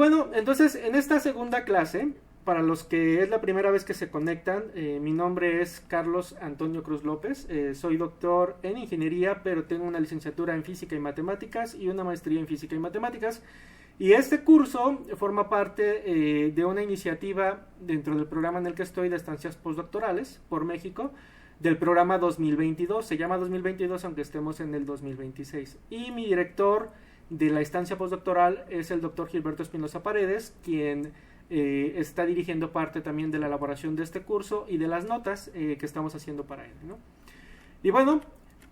bueno, entonces en esta segunda clase, para los que es la primera vez que se conectan, mi nombre es Carlos Antonio Cruz López, soy doctor en ingeniería, pero tengo una licenciatura en física y matemáticas y una maestría en física y matemáticas. Y este curso forma parte de una iniciativa dentro del programa en el que estoy de estancias postdoctorales por México, del programa 2022, se llama 2022 aunque estemos en el 2026. Y mi director de la estancia postdoctoral es el doctor Gilberto Espinosa Paredes, quien está dirigiendo parte también de la elaboración de este curso y de las notas que estamos haciendo para él, ¿no? Y bueno,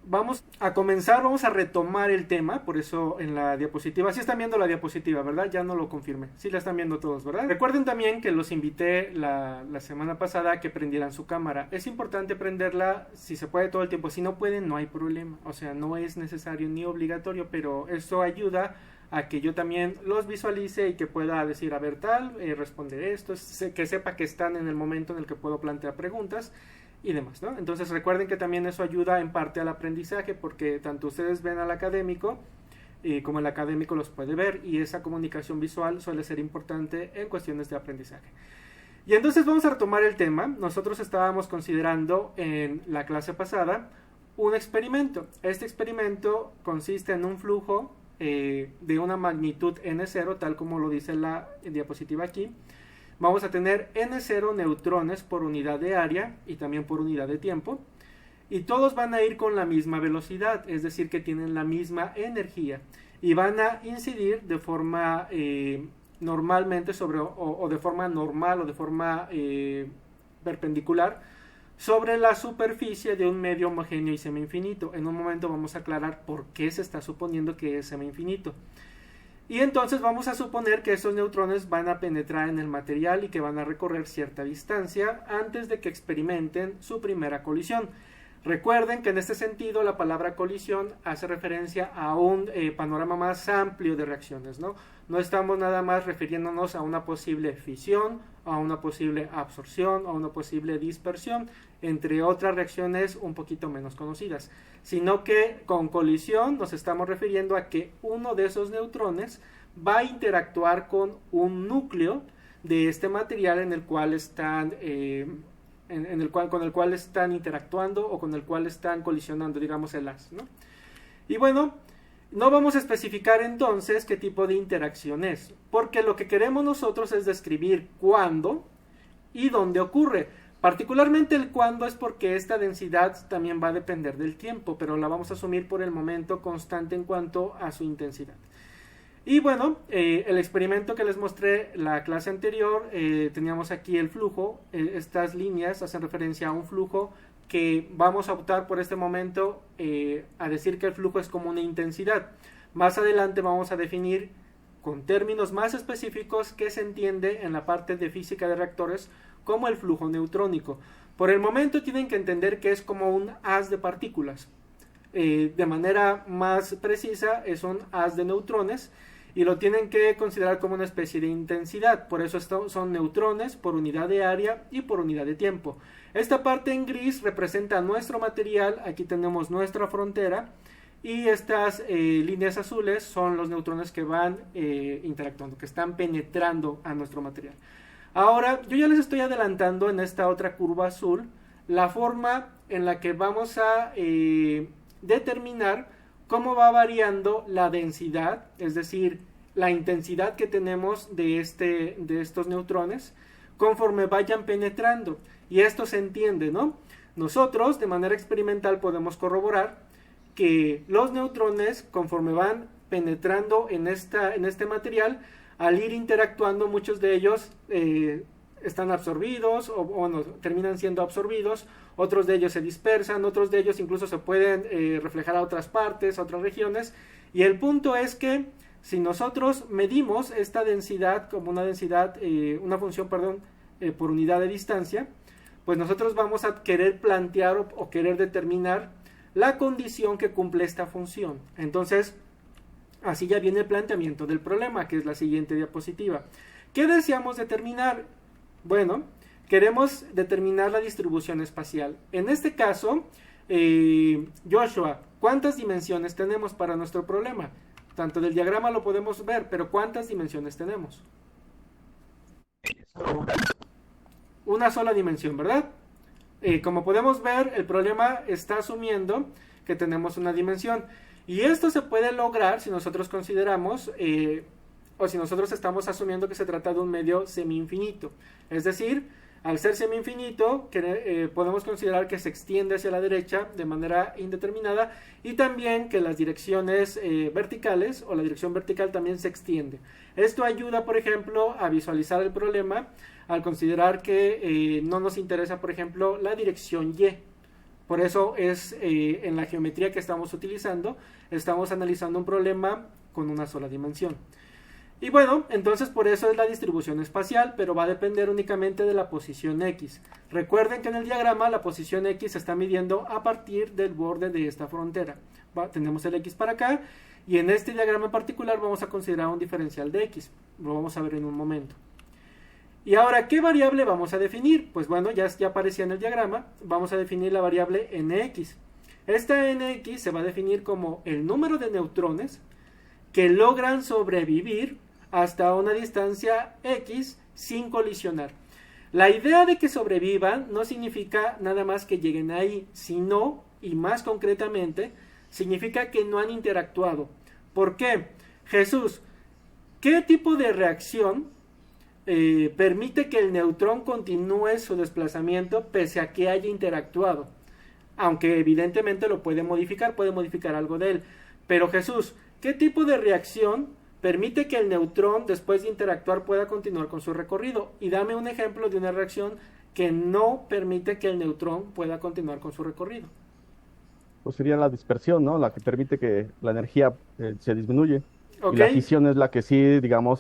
vamos a comenzar, vamos a retomar el tema, por eso en la diapositiva, sí están viendo la diapositiva, ¿verdad? Ya no lo confirmé, sí la están viendo todos, ¿verdad? Recuerden también que los invité la semana pasada a que prendieran su cámara. Es importante prenderla si se puede todo el tiempo, si no pueden no hay problema, o sea, no es necesario ni obligatorio, pero eso ayuda a que yo también los visualice y que pueda decir, a ver tal, responder esto, que sepa que están en el momento en el que puedo plantear preguntas y demás, ¿no? Entonces recuerden que también eso ayuda en parte al aprendizaje, porque tanto ustedes ven al académico como el académico los puede ver, y esa comunicación visual suele ser importante en cuestiones de aprendizaje. Y entonces vamos a retomar el tema. Nosotros estábamos considerando en la clase pasada un experimento. Este experimento consiste en un flujo de una magnitud n0, tal como lo dice la diapositiva aquí. Vamos a tener n0 neutrones por unidad de área y también por unidad de tiempo, y todos van a ir con la misma velocidad, es decir que tienen la misma energía y van a incidir de forma normalmente sobre o de forma normal o de forma perpendicular sobre la superficie de un medio homogéneo y semi-infinito. En un momento vamos a aclarar por qué se está suponiendo que es semi-infinito. Y entonces vamos a suponer que esos neutrones van a penetrar en el material y que van a recorrer cierta distancia antes de que experimenten su primera colisión. Recuerden que en este sentido la palabra colisión hace referencia a un panorama más amplio de reacciones, ¿no? No estamos nada más refiriéndonos a una posible fisión, a una posible absorción, a una posible dispersión, entre otras reacciones un poquito menos conocidas, sino que con colisión nos estamos refiriendo a que uno de esos neutrones va a interactuar con un núcleo de este material en el cual están con el cual están interactuando o con el cual están colisionando, digamos el haz, ¿no? Y bueno, no vamos a especificar entonces qué tipo de interacción es, porque lo que queremos nosotros es describir cuándo y dónde ocurre. Particularmente el cuándo es porque esta densidad también va a depender del tiempo, pero la vamos a asumir por el momento constante en cuanto a su intensidad. Y bueno, el experimento que les mostré la clase anterior, teníamos aquí el flujo. Estas líneas hacen referencia a un flujo que vamos a optar por este momento a decir que el flujo es como una intensidad. Más adelante vamos a definir con términos más específicos que se entiende en la parte de física de reactores como el flujo neutrónico. Por el momento tienen que entender que es como un haz de partículas. De manera más precisa es un haz de neutrones, y lo tienen que considerar como una especie de intensidad. Por eso son neutrones por unidad de área y por unidad de tiempo. Esta parte en gris representa nuestro material. Aquí tenemos nuestra frontera, y estas líneas azules son los neutrones que van interactuando, que están penetrando a nuestro material. Ahora yo ya les estoy adelantando en esta otra curva azul la forma en la que vamos a determinar cómo va variando la densidad, es decir, la intensidad que tenemos de estos neutrones conforme vayan penetrando. Y esto se entiende, ¿no? Nosotros de manera experimental podemos corroborar que los neutrones, conforme van penetrando en este material, al ir interactuando, muchos de ellos están absorbidos o bueno, terminan siendo absorbidos, otros de ellos se dispersan, otros de ellos incluso se pueden reflejar a otras partes, a otras regiones, y el punto es que si nosotros medimos esta densidad como una densidad, una función, por unidad de distancia, pues nosotros vamos a querer plantear o querer determinar la condición que cumple esta función. Entonces, así ya viene el planteamiento del problema, que es la siguiente diapositiva. ¿Qué deseamos determinar? Bueno, queremos determinar la distribución espacial. En este caso, Joshua, ¿cuántas dimensiones tenemos para nuestro problema? Tanto del diagrama lo podemos ver, pero ¿cuántas dimensiones tenemos? Una sola dimensión, ¿verdad? Como podemos ver, el problema está asumiendo que tenemos una dimensión. Y esto se puede lograr si nosotros consideramos, o si nosotros estamos asumiendo que se trata de un medio semi-infinito. Es decir, al ser semi-infinito, podemos considerar que se extiende hacia la derecha de manera indeterminada y también que las direcciones verticales o la dirección vertical también se extiende. Esto ayuda, por ejemplo, a visualizar el problema al considerar que no nos interesa, por ejemplo, la dirección Y. Por eso es en la geometría que estamos utilizando, estamos analizando un problema con una sola dimensión. Y bueno, entonces por eso es la distribución espacial, pero va a depender únicamente de la posición X. Recuerden que en el diagrama la posición X se está midiendo a partir del borde de esta frontera. Tenemos el X para acá y en este diagrama en particular vamos a considerar un diferencial de X. Lo vamos a ver en un momento. Y ahora, ¿qué variable vamos a definir? Pues bueno, ya aparecía en el diagrama, vamos a definir la variable nx. Esta nx se va a definir como el número de neutrones que logran sobrevivir hasta una distancia x sin colisionar. La idea de que sobrevivan no significa nada más que lleguen ahí, sino, y más concretamente, significa que no han interactuado. ¿Por qué? Jesús, ¿qué tipo de reacción permite que el neutrón continúe su desplazamiento pese a que haya interactuado? Aunque evidentemente lo puede modificar algo de él. Pero Jesús, ¿qué tipo de reacción permite que el neutrón después de interactuar pueda continuar con su recorrido? Y dame un ejemplo de una reacción que no permite que el neutrón pueda continuar con su recorrido. Pues sería la dispersión, ¿no? La que permite que la energía se disminuye. Okay. Y la fisión es la que sí, digamos,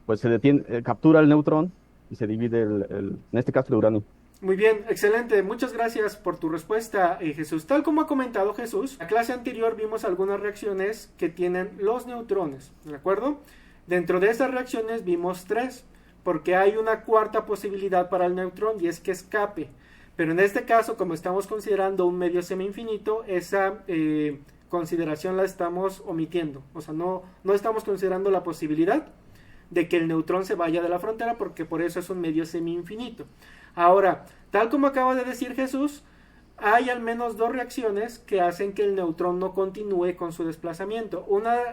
pues se detiene, captura el neutrón y se divide en este caso el uranio. Muy bien, excelente. Muchas gracias por tu respuesta, Jesús. Tal como ha comentado Jesús, en la clase anterior vimos algunas reacciones que tienen los neutrones, ¿de acuerdo? Dentro de esas reacciones vimos 3, porque hay una cuarta posibilidad para el neutrón y es que escape. Pero en este caso, como estamos considerando un medio semi-infinito, esa consideración la estamos omitiendo. O sea, no estamos considerando la posibilidad de que el neutrón se vaya de la frontera, porque por eso es un medio semi-infinito. Ahora, tal como acaba de decir Jesús, hay al menos 2 reacciones que hacen que el neutrón no continúe con su desplazamiento.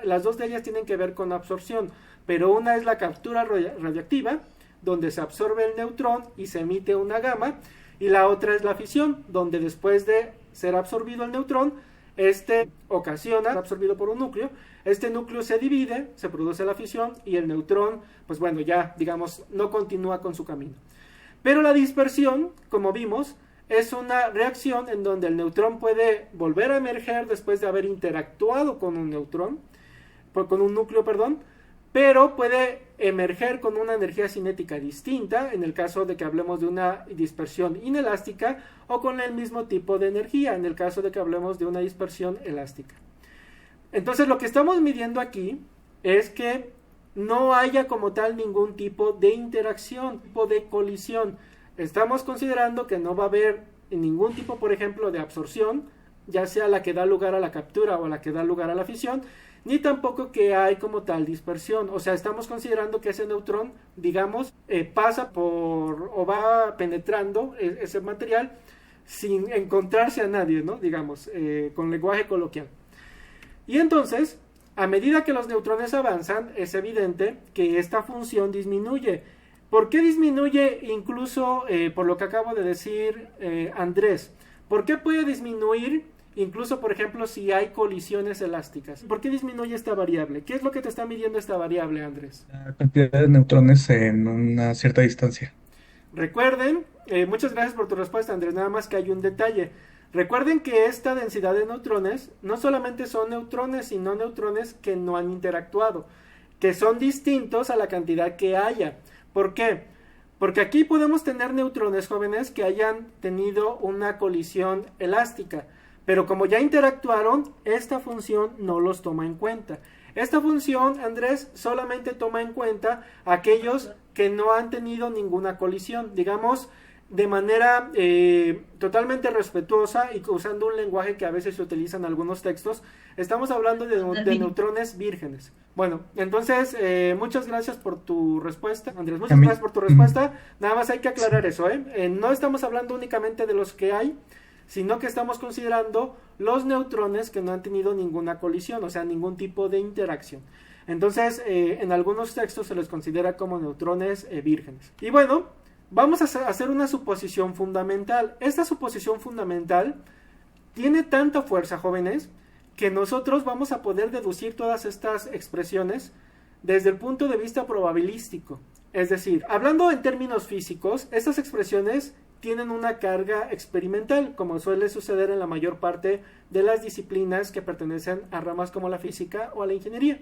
Las 2 de ellas tienen que ver con absorción, pero una es la captura radiactiva, donde se absorbe el neutrón y se emite una gamma, y la otra es la fisión, donde después de ser absorbido el neutrón, ocasiona, absorbido por un núcleo, este núcleo se divide, se produce la fisión y el neutrón, pues bueno, ya digamos, no continúa con su camino. Pero la dispersión, como vimos, es una reacción en donde el neutrón puede volver a emerger después de haber interactuado con un núcleo, pero puede emerger con una energía cinética distinta, en el caso de que hablemos de una dispersión inelástica, o con el mismo tipo de energía, en el caso de que hablemos de una dispersión elástica. Entonces, lo que estamos midiendo aquí es que no haya como tal ningún tipo de interacción, tipo de colisión. Estamos considerando que no va a haber ningún tipo, por ejemplo, de absorción, ya sea la que da lugar a la captura o la que da lugar a la fisión, ni tampoco que hay como tal dispersión. O sea, estamos considerando que ese neutrón, digamos, pasa por o va penetrando ese material sin encontrarse a nadie, ¿no? Digamos, con lenguaje coloquial. Y entonces, a medida que los neutrones avanzan, es evidente que esta función disminuye. ¿Por qué disminuye incluso por lo que acabo de decir Andrés? ¿Por qué puede disminuir incluso, por ejemplo, si hay colisiones elásticas? ¿Por qué disminuye esta variable? ¿Qué es lo que te está midiendo esta variable, Andrés? La cantidad de neutrones en una cierta distancia. Recuerden, muchas gracias por tu respuesta, Andrés, nada más que hay un detalle. Recuerden que esta densidad de neutrones no solamente son neutrones, sino neutrones que no han interactuado, que son distintos a la cantidad que haya. ¿Por qué? Porque aquí podemos tener neutrones jóvenes que hayan tenido una colisión elástica, pero como ya interactuaron, esta función no los toma en cuenta. Esta función, Andrés, solamente toma en cuenta aquellos que no han tenido ninguna colisión. Digamos, de manera totalmente respetuosa y usando un lenguaje que a veces se utiliza en algunos textos. Estamos hablando de neutrones vírgenes. Bueno, entonces muchas gracias por tu respuesta, Andrés, muchas gracias por tu respuesta. Nada más hay que aclarar eso, no estamos hablando únicamente de los que hay, sino que estamos considerando los neutrones que no han tenido ninguna colisión, o sea, ningún tipo de interacción. Entonces, en algunos textos se les considera como neutrones vírgenes. Y bueno, vamos a hacer una suposición fundamental. Esta suposición fundamental tiene tanta fuerza, jóvenes, que nosotros vamos a poder deducir todas estas expresiones desde el punto de vista probabilístico. Es decir, hablando en términos físicos, estas expresiones tienen una carga experimental, como suele suceder en la mayor parte de las disciplinas que pertenecen a ramas como la física o a la ingeniería.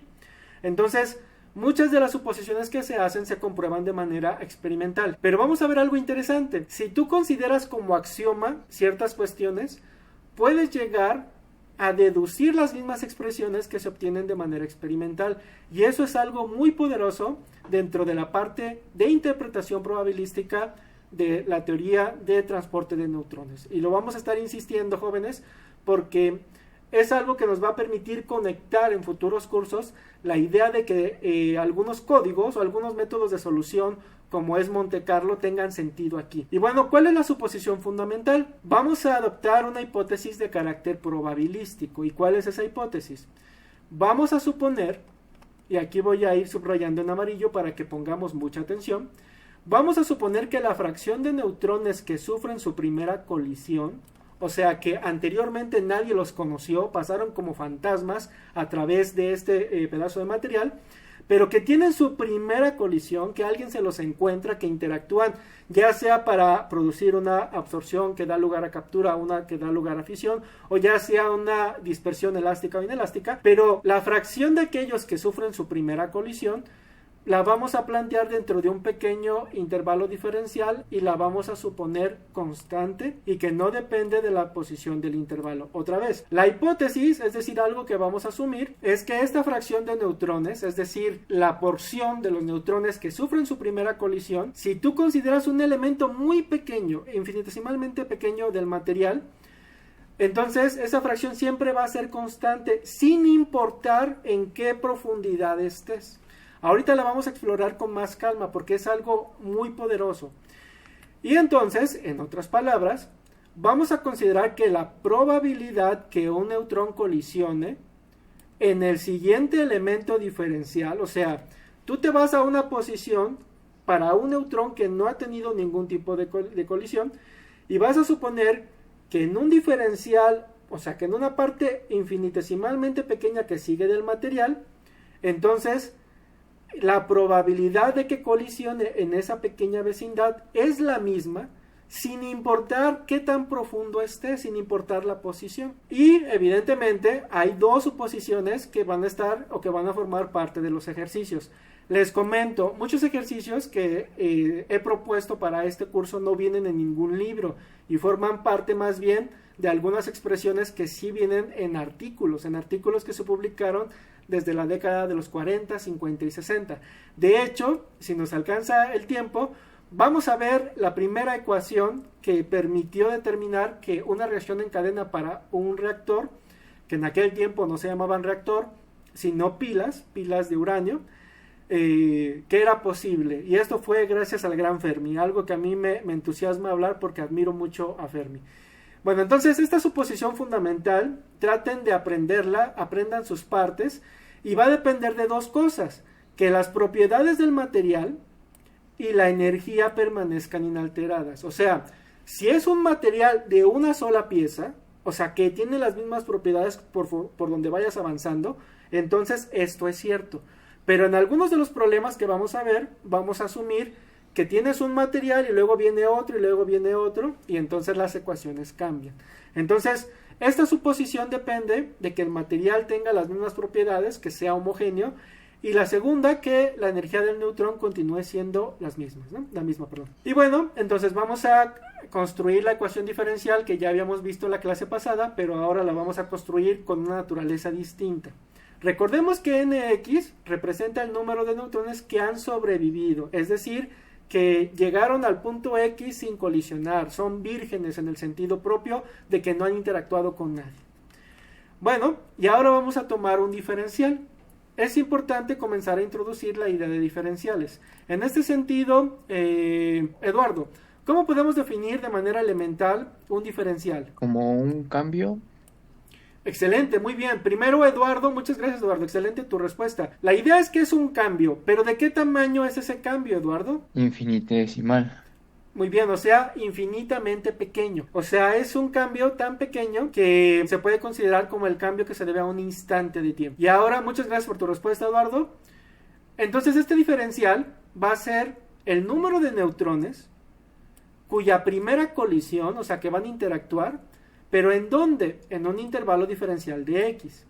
Entonces, muchas de las suposiciones que se hacen se comprueban de manera experimental. Pero vamos a ver algo interesante. Si tú consideras como axioma ciertas cuestiones, puedes llegar a deducir las mismas expresiones que se obtienen de manera experimental. Y eso es algo muy poderoso dentro de la parte de interpretación probabilística de la teoría de transporte de neutrones. Y lo vamos a estar insistiendo, jóvenes, porque es algo que nos va a permitir conectar en futuros cursos la idea de que algunos códigos o algunos métodos de solución, como es Monte Carlo, tengan sentido aquí. Y bueno, ¿cuál es la suposición fundamental? Vamos a adoptar una hipótesis de carácter probabilístico. ¿Y cuál es esa hipótesis? Vamos a suponer, y aquí voy a ir subrayando en amarillo para que pongamos mucha atención, vamos a suponer que la fracción de neutrones que sufren su primera colisión, o sea que anteriormente nadie los conoció, pasaron como fantasmas a través de este pedazo de material, pero que tienen su primera colisión, que alguien se los encuentra, que interactúan, ya sea para producir una absorción que da lugar a captura, una que da lugar a fisión, o ya sea una dispersión elástica o inelástica, pero la fracción de aquellos que sufren su primera colisión la vamos a plantear dentro de un pequeño intervalo diferencial y la vamos a suponer constante y que no depende de la posición del intervalo. Otra vez, la hipótesis, es decir, algo que vamos a asumir, es que esta fracción de neutrones, es decir, la porción de los neutrones que sufren su primera colisión, si tú consideras un elemento muy pequeño, infinitesimalmente pequeño del material, entonces esa fracción siempre va a ser constante sin importar en qué profundidad estés. Ahorita la vamos a explorar con más calma porque es algo muy poderoso. Y entonces, en otras palabras, vamos a considerar que la probabilidad que un neutrón colisione en el siguiente elemento diferencial, o sea, tú te vas a una posición para un neutrón que no ha tenido ningún tipo de colisión y vas a suponer que en un diferencial, o sea, que en una parte infinitesimalmente pequeña que sigue del material, entonces la probabilidad de que colisione en esa pequeña vecindad es la misma, sin importar qué tan profundo esté, sin importar la posición. Y evidentemente hay dos suposiciones que van a estar o que van a formar parte de los ejercicios. Les comento, muchos ejercicios que he propuesto para este curso no vienen en ningún libro y forman parte más bien de algunas expresiones que sí vienen en artículos que se publicaron desde la década de los 40, 50 y 60. De hecho, si nos alcanza el tiempo, vamos a ver la primera ecuación que permitió determinar que una reacción en cadena para un reactor, que en aquel tiempo no se llamaban reactor, sino pilas de uranio, que era posible. Y esto fue gracias al gran Fermi, algo que a mí me entusiasma hablar porque admiro mucho a Fermi. Bueno, entonces esta suposición fundamental, traten de aprenderla, aprendan sus partes, y va a depender de dos cosas: que las propiedades del material y la energía permanezcan inalteradas. O sea, si es un material de una sola pieza, o sea, que tiene las mismas propiedades por donde vayas avanzando, entonces esto es cierto. Pero en algunos de los problemas que vamos a ver, vamos a asumir que tienes un material y luego viene otro y luego viene otro, y entonces las ecuaciones cambian. Entonces, esta suposición depende de que el material tenga las mismas propiedades, que sea homogéneo, y la segunda, que la energía del neutrón continúe siendo las mismas, ¿no? La misma, perdón. Y bueno, entonces vamos a construir la ecuación diferencial que ya habíamos visto en la clase pasada, pero ahora la vamos a construir con una naturaleza distinta. Recordemos que Nx representa el número de neutrones que han sobrevivido, es decir, que llegaron al punto X sin colisionar, son vírgenes en el sentido propio de que no han interactuado con nadie. Bueno, y ahora vamos a tomar un diferencial. Es importante comenzar a introducir la idea de diferenciales. En este sentido, Eduardo, ¿cómo podemos definir de manera elemental un diferencial? Como un cambio. Excelente, muy bien. Primero, Eduardo, muchas gracias, Eduardo. Excelente tu respuesta. La idea es que es un cambio, pero ¿de qué tamaño es ese cambio, Eduardo? Infinitesimal. Muy bien, o sea, infinitamente pequeño. O sea, es un cambio tan pequeño que se puede considerar como el cambio que se debe a un instante de tiempo. Y ahora, muchas gracias por tu respuesta, Eduardo. Entonces, este diferencial va a ser el número de neutrones cuya primera colisión, o sea, que van a interactuar, pero ¿en dónde? En un intervalo diferencial de X.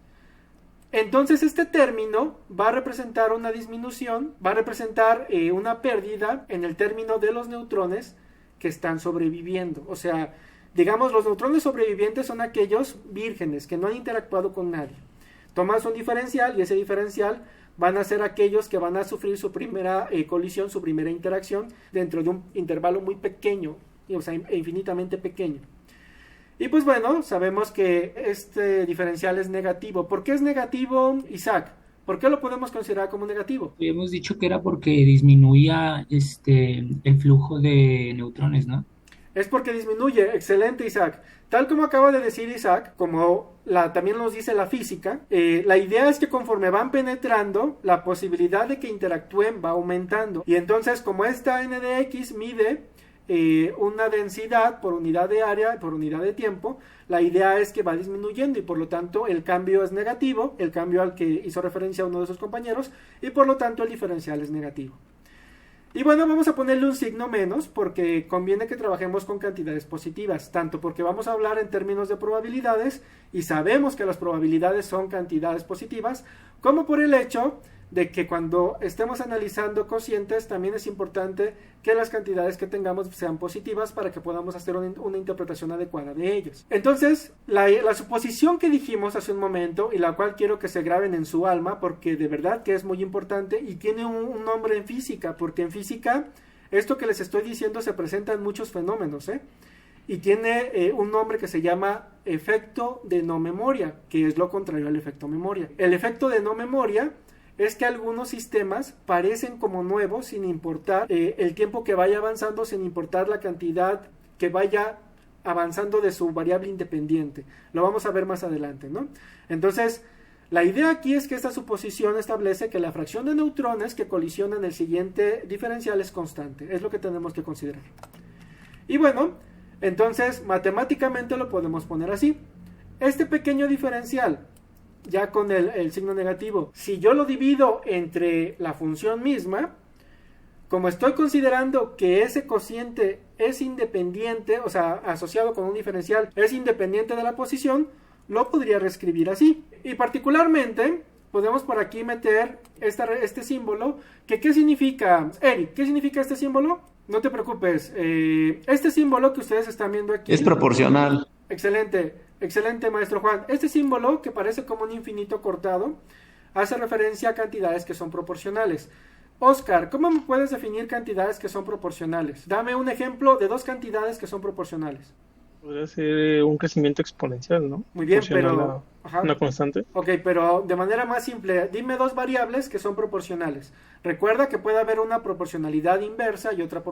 Entonces este término va a representar una disminución, va a representar una pérdida en el término de los neutrones que están sobreviviendo. O sea, digamos, los neutrones sobrevivientes son aquellos vírgenes que no han interactuado con nadie. Tomas un diferencial y ese diferencial van a ser aquellos que van a sufrir su primera colisión, su primera interacción dentro de un intervalo muy pequeño, o sea, infinitamente pequeño. Y pues bueno, sabemos que este diferencial es negativo. ¿Por qué es negativo, Isaac? ¿Por qué lo podemos considerar como negativo? Habíamos dicho que era porque disminuía el flujo de neutrones, ¿no? Es porque disminuye. Excelente, Isaac. Tal como acaba de decir Isaac, como también nos dice la física, la idea es que conforme van penetrando, la posibilidad de que interactúen va aumentando. Y entonces, como esta n de x mide una densidad por unidad de área, por unidad de tiempo, la idea es que va disminuyendo y por lo tanto el cambio es negativo, el cambio al que hizo referencia uno de sus compañeros, y por lo tanto el diferencial es negativo. Y bueno, vamos a ponerle un signo menos porque conviene que trabajemos con cantidades positivas, tanto porque vamos a hablar en términos de probabilidades y sabemos que las probabilidades son cantidades positivas, como por el hecho de que cuando estemos analizando cocientes también es importante que las cantidades que tengamos sean positivas para que podamos hacer una interpretación adecuada de ellos. Entonces, la suposición que dijimos hace un momento y la cual quiero que se graben en su alma porque de verdad que es muy importante y tiene un nombre en física, porque en física esto que les estoy diciendo se presenta en muchos fenómenos, y tiene un nombre que se llama efecto de no memoria, que es lo contrario al efecto memoria. El efecto de no memoria es que algunos sistemas parecen como nuevos sin importar el tiempo que vaya avanzando, sin importar la cantidad que vaya avanzando de su variable independiente. Lo vamos a ver más adelante, ¿no? Entonces, la idea aquí es que esta suposición establece que la fracción de neutrones que colisionan en el siguiente diferencial es constante. Es lo que tenemos que considerar. Y bueno, entonces matemáticamente lo podemos poner así. Este pequeño diferencial, ya con el signo negativo, si yo lo divido entre la función misma, como estoy considerando que ese cociente es independiente, o sea, asociado con un diferencial, es independiente de la posición, lo podría reescribir así. Y particularmente, podemos por aquí meter este símbolo, que ¿qué significa? Eric, ¿qué significa este símbolo? No te preocupes, este símbolo que ustedes están viendo aquí... Es proporcional. Excelente, maestro Juan. Este símbolo, que parece como un infinito cortado, hace referencia a cantidades que son proporcionales. Oscar, ¿cómo me puedes definir cantidades que son proporcionales? Dame un ejemplo de dos cantidades que son proporcionales. Podría ser un crecimiento exponencial, ¿no? Muy bien, Proporcional pero... a una constante. Ok, pero de manera más simple, dime dos variables que son proporcionales. Recuerda que puede haber una proporcionalidad inversa y otra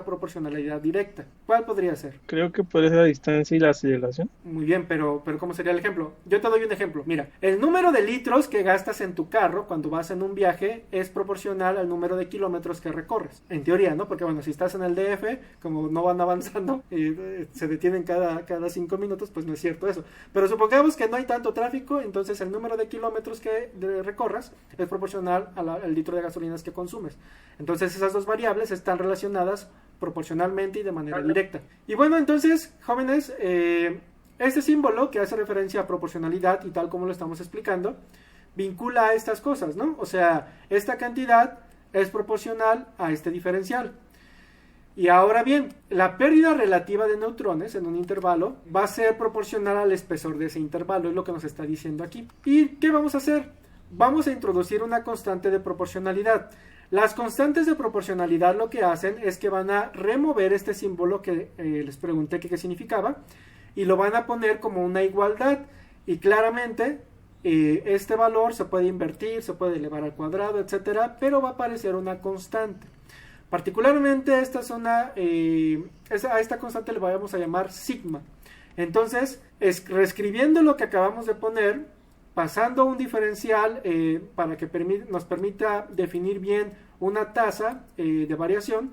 proporcionalidad directa. ¿Cuál podría ser? Creo que puede ser la distancia y la aceleración. Muy bien, pero ¿cómo sería el ejemplo? Yo te doy un ejemplo. Mira, el número de litros que gastas en tu carro cuando vas en un viaje es proporcional al número de kilómetros que recorres. En teoría, ¿no? Porque bueno, si estás en el DF, como no van avanzando, se detienen cada 5 minutos, pues no es cierto eso. Pero supongamos que no hay tanto tráfico, entonces el número de kilómetros que recorras es proporcional al litro de gasolinas que consumes. Entonces esas dos variables están relacionadas proporcionalmente y de manera directa. Y bueno, entonces, jóvenes, este símbolo que hace referencia a proporcionalidad y tal como lo estamos explicando, vincula a estas cosas, ¿no? O sea, esta cantidad es proporcional a este diferencial. Y ahora bien, la pérdida relativa de neutrones en un intervalo va a ser proporcional al espesor de ese intervalo, es lo que nos está diciendo aquí. ¿Y qué vamos a hacer? Vamos a introducir una constante de proporcionalidad. Las constantes de proporcionalidad lo que hacen es que van a remover este símbolo que les pregunté qué significaba y lo van a poner como una igualdad, y claramente este valor se puede invertir, se puede elevar al cuadrado, etcétera, pero va a aparecer una constante. Particularmente a esta constante le vamos a llamar sigma. Entonces, reescribiendo lo que acabamos de poner, pasando un diferencial para que nos permita definir bien una tasa de variación,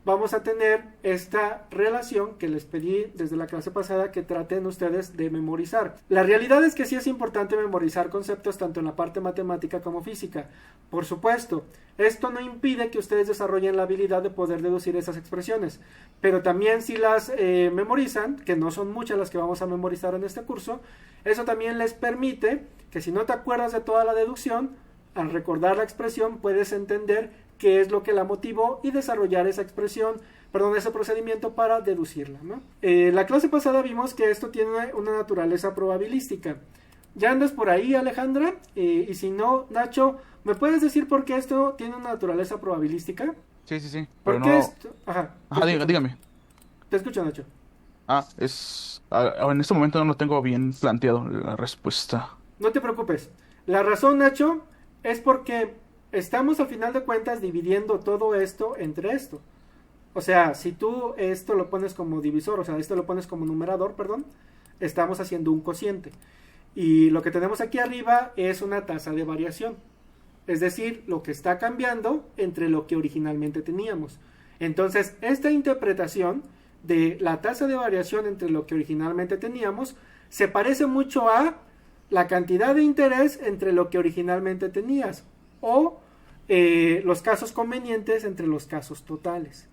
vamos a tener esta relación que les pedí desde la clase pasada que traten ustedes de memorizar. La realidad es que sí es importante memorizar conceptos tanto en la parte matemática como física. Por supuesto, esto no impide que ustedes desarrollen la habilidad de poder deducir esas expresiones, pero también si las memorizan, que no son muchas las que vamos a memorizar en este curso, eso también les permite que si no te acuerdas de toda la deducción, al recordar la expresión puedes entender qué es lo que la motivó y desarrollar ese procedimiento para deducirla, ¿no? La clase pasada vimos que esto tiene una naturaleza probabilística. ¿Ya andas por ahí, Alejandra? Y si no, Nacho, ¿me puedes decir por qué esto tiene una naturaleza probabilística? Sí, sí, sí. ¿Por Pero qué no. esto? Ajá, Dígame. te escucho, Nacho. En este momento no lo tengo bien planteado la respuesta. No te preocupes. La razón, Nacho, es porque estamos al final de cuentas dividiendo todo esto entre esto. O sea, si tú esto lo pones como divisor, o sea, esto lo pones como numerador, perdón, estamos haciendo un cociente. Y lo que tenemos aquí arriba es una tasa de variación. Es decir, lo que está cambiando entre lo que originalmente teníamos. Entonces, esta interpretación de la tasa de variación entre lo que originalmente teníamos se parece mucho a la cantidad de interés entre lo que originalmente tenías o los casos convenientes entre los casos totales.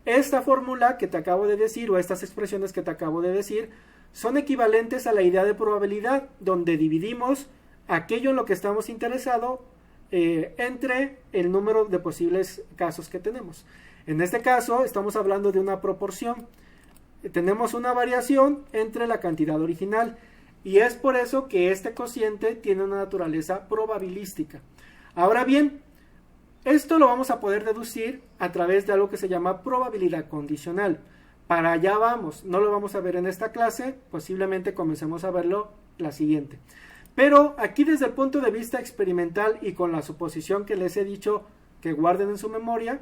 Esta fórmula que te acabo de decir o estas expresiones que te acabo de decir son equivalentes a la idea de probabilidad, donde dividimos aquello en lo que estamos interesados entre el número de posibles casos que tenemos. En este caso estamos hablando de una proporción. Tenemos una variación entre la cantidad original y es por eso que este cociente tiene una naturaleza probabilística. Ahora bien, esto lo vamos a poder deducir a través de algo que se llama probabilidad condicional. Para allá vamos, no lo vamos a ver en esta clase, posiblemente comencemos a verlo la siguiente. Pero aquí desde el punto de vista experimental y con la suposición que les he dicho que guarden en su memoria,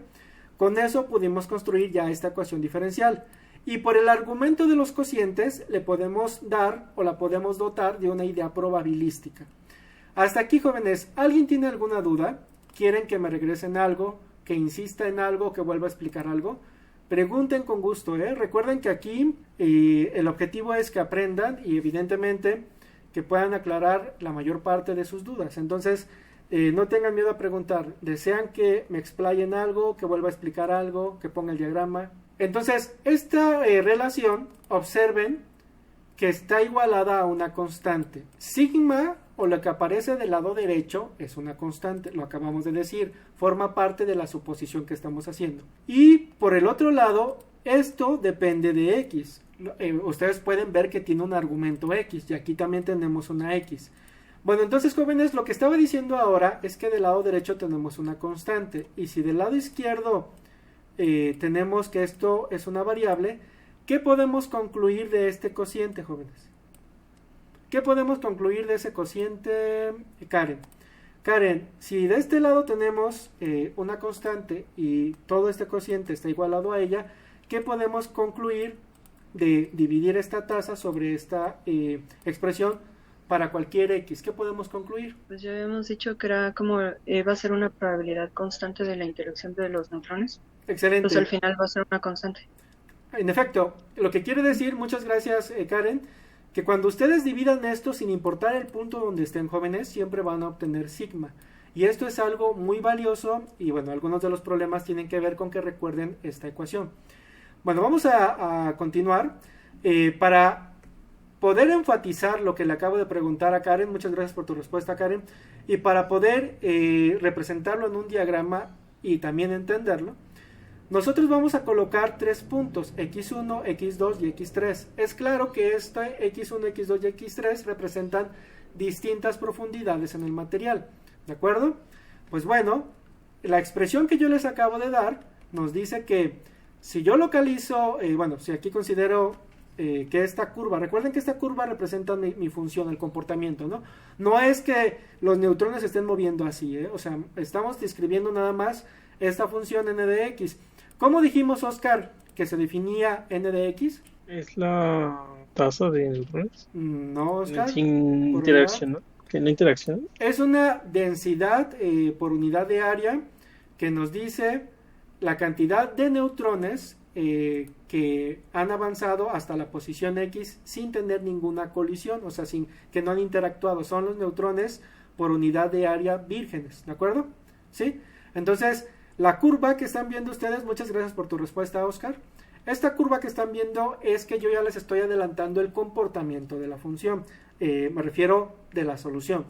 con eso pudimos construir ya esta ecuación diferencial. Y por el argumento de los cocientes le podemos dar o la podemos dotar de una idea probabilística. Hasta aquí, jóvenes, ¿alguien tiene alguna duda? ¿Quieren que me regresen algo? ¿Que insista en algo? ¿Que vuelva a explicar algo? Pregunten con gusto, ¿eh? Recuerden que aquí el objetivo es que aprendan y evidentemente que puedan aclarar la mayor parte de sus dudas. Entonces, no tengan miedo a preguntar. ¿Desean que me explayen algo? ¿Que vuelva a explicar algo? ¿Que ponga el diagrama? Entonces, esta relación, observen que está igualada a una constante. Sigma, o lo que aparece del lado derecho, es una constante, lo acabamos de decir, forma parte de la suposición que estamos haciendo. Y por el otro lado, esto depende de x. Ustedes pueden ver que tiene un argumento x, y aquí también tenemos una x. Bueno, entonces, jóvenes, lo que estaba diciendo ahora es que del lado derecho tenemos una constante, y si del lado izquierdo tenemos que esto es una variable, ¿qué podemos concluir de este cociente, jóvenes? ¿Qué podemos concluir de ese cociente, Karen? Karen, si de este lado tenemos una constante y todo este cociente está igualado a ella, ¿qué podemos concluir de dividir esta tasa sobre esta expresión para cualquier x? ¿Qué podemos concluir? Pues ya habíamos dicho que era como va a ser una probabilidad constante de la interacción de los neutrones. Excelente. Entonces al final va a ser una constante. En efecto, lo que quiere decir, muchas gracias Karen, que cuando ustedes dividan esto sin importar el punto donde estén, jóvenes, siempre van a obtener sigma. Y esto es algo muy valioso y bueno, algunos de los problemas tienen que ver con que recuerden esta ecuación. Bueno, vamos a continuar. Para poder enfatizar lo que le acabo de preguntar a Karen, muchas gracias por tu respuesta, Karen, y para poder representarlo en un diagrama y también entenderlo, nosotros vamos a colocar 3 puntos, x1, x2 y x3. Es claro que este x1, x2 y x3 representan distintas profundidades en el material, ¿de acuerdo? Pues bueno, la expresión que yo les acabo de dar nos dice que si yo localizo, si aquí considero que esta curva, recuerden que esta curva representa mi función, el comportamiento, ¿no? No es que los neutrones se estén moviendo así, o sea, estamos describiendo nada más esta función n de x. ¿Cómo dijimos, Oscar, que se definía n de x? Es la tasa de neutrones. No, Oscar. Sin interacción, ¿no? Que no interacción. Es una densidad por unidad de área que nos dice la cantidad de neutrones que han avanzado hasta la posición X sin tener ninguna colisión, o sea, sin que no han interactuado. Son los neutrones por unidad de área vírgenes, ¿de acuerdo? ¿Sí? Entonces, la curva que están viendo ustedes, muchas gracias por tu respuesta, Oscar. Esta curva que están viendo es que yo ya les estoy adelantando el comportamiento de la función, me refiero de la solución.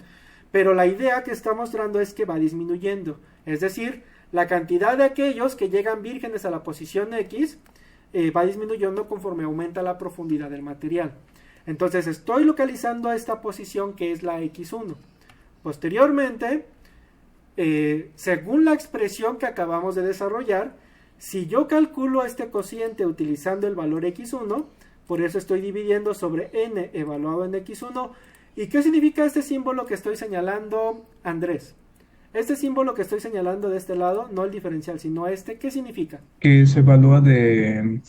Pero la idea que está mostrando es que va disminuyendo, es decir, la cantidad de aquellos que llegan vírgenes a la posición X va disminuyendo conforme aumenta la profundidad del material. Entonces estoy localizando esta posición que es la X1. Posteriormente, según la expresión que acabamos de desarrollar, si yo calculo este cociente utilizando el valor X1, por eso estoy dividiendo sobre n evaluado en X1. ¿Y qué significa este símbolo que estoy señalando, Andrés? Este símbolo que estoy señalando de este lado, no el diferencial, sino este, ¿qué significa? Que se evalúa de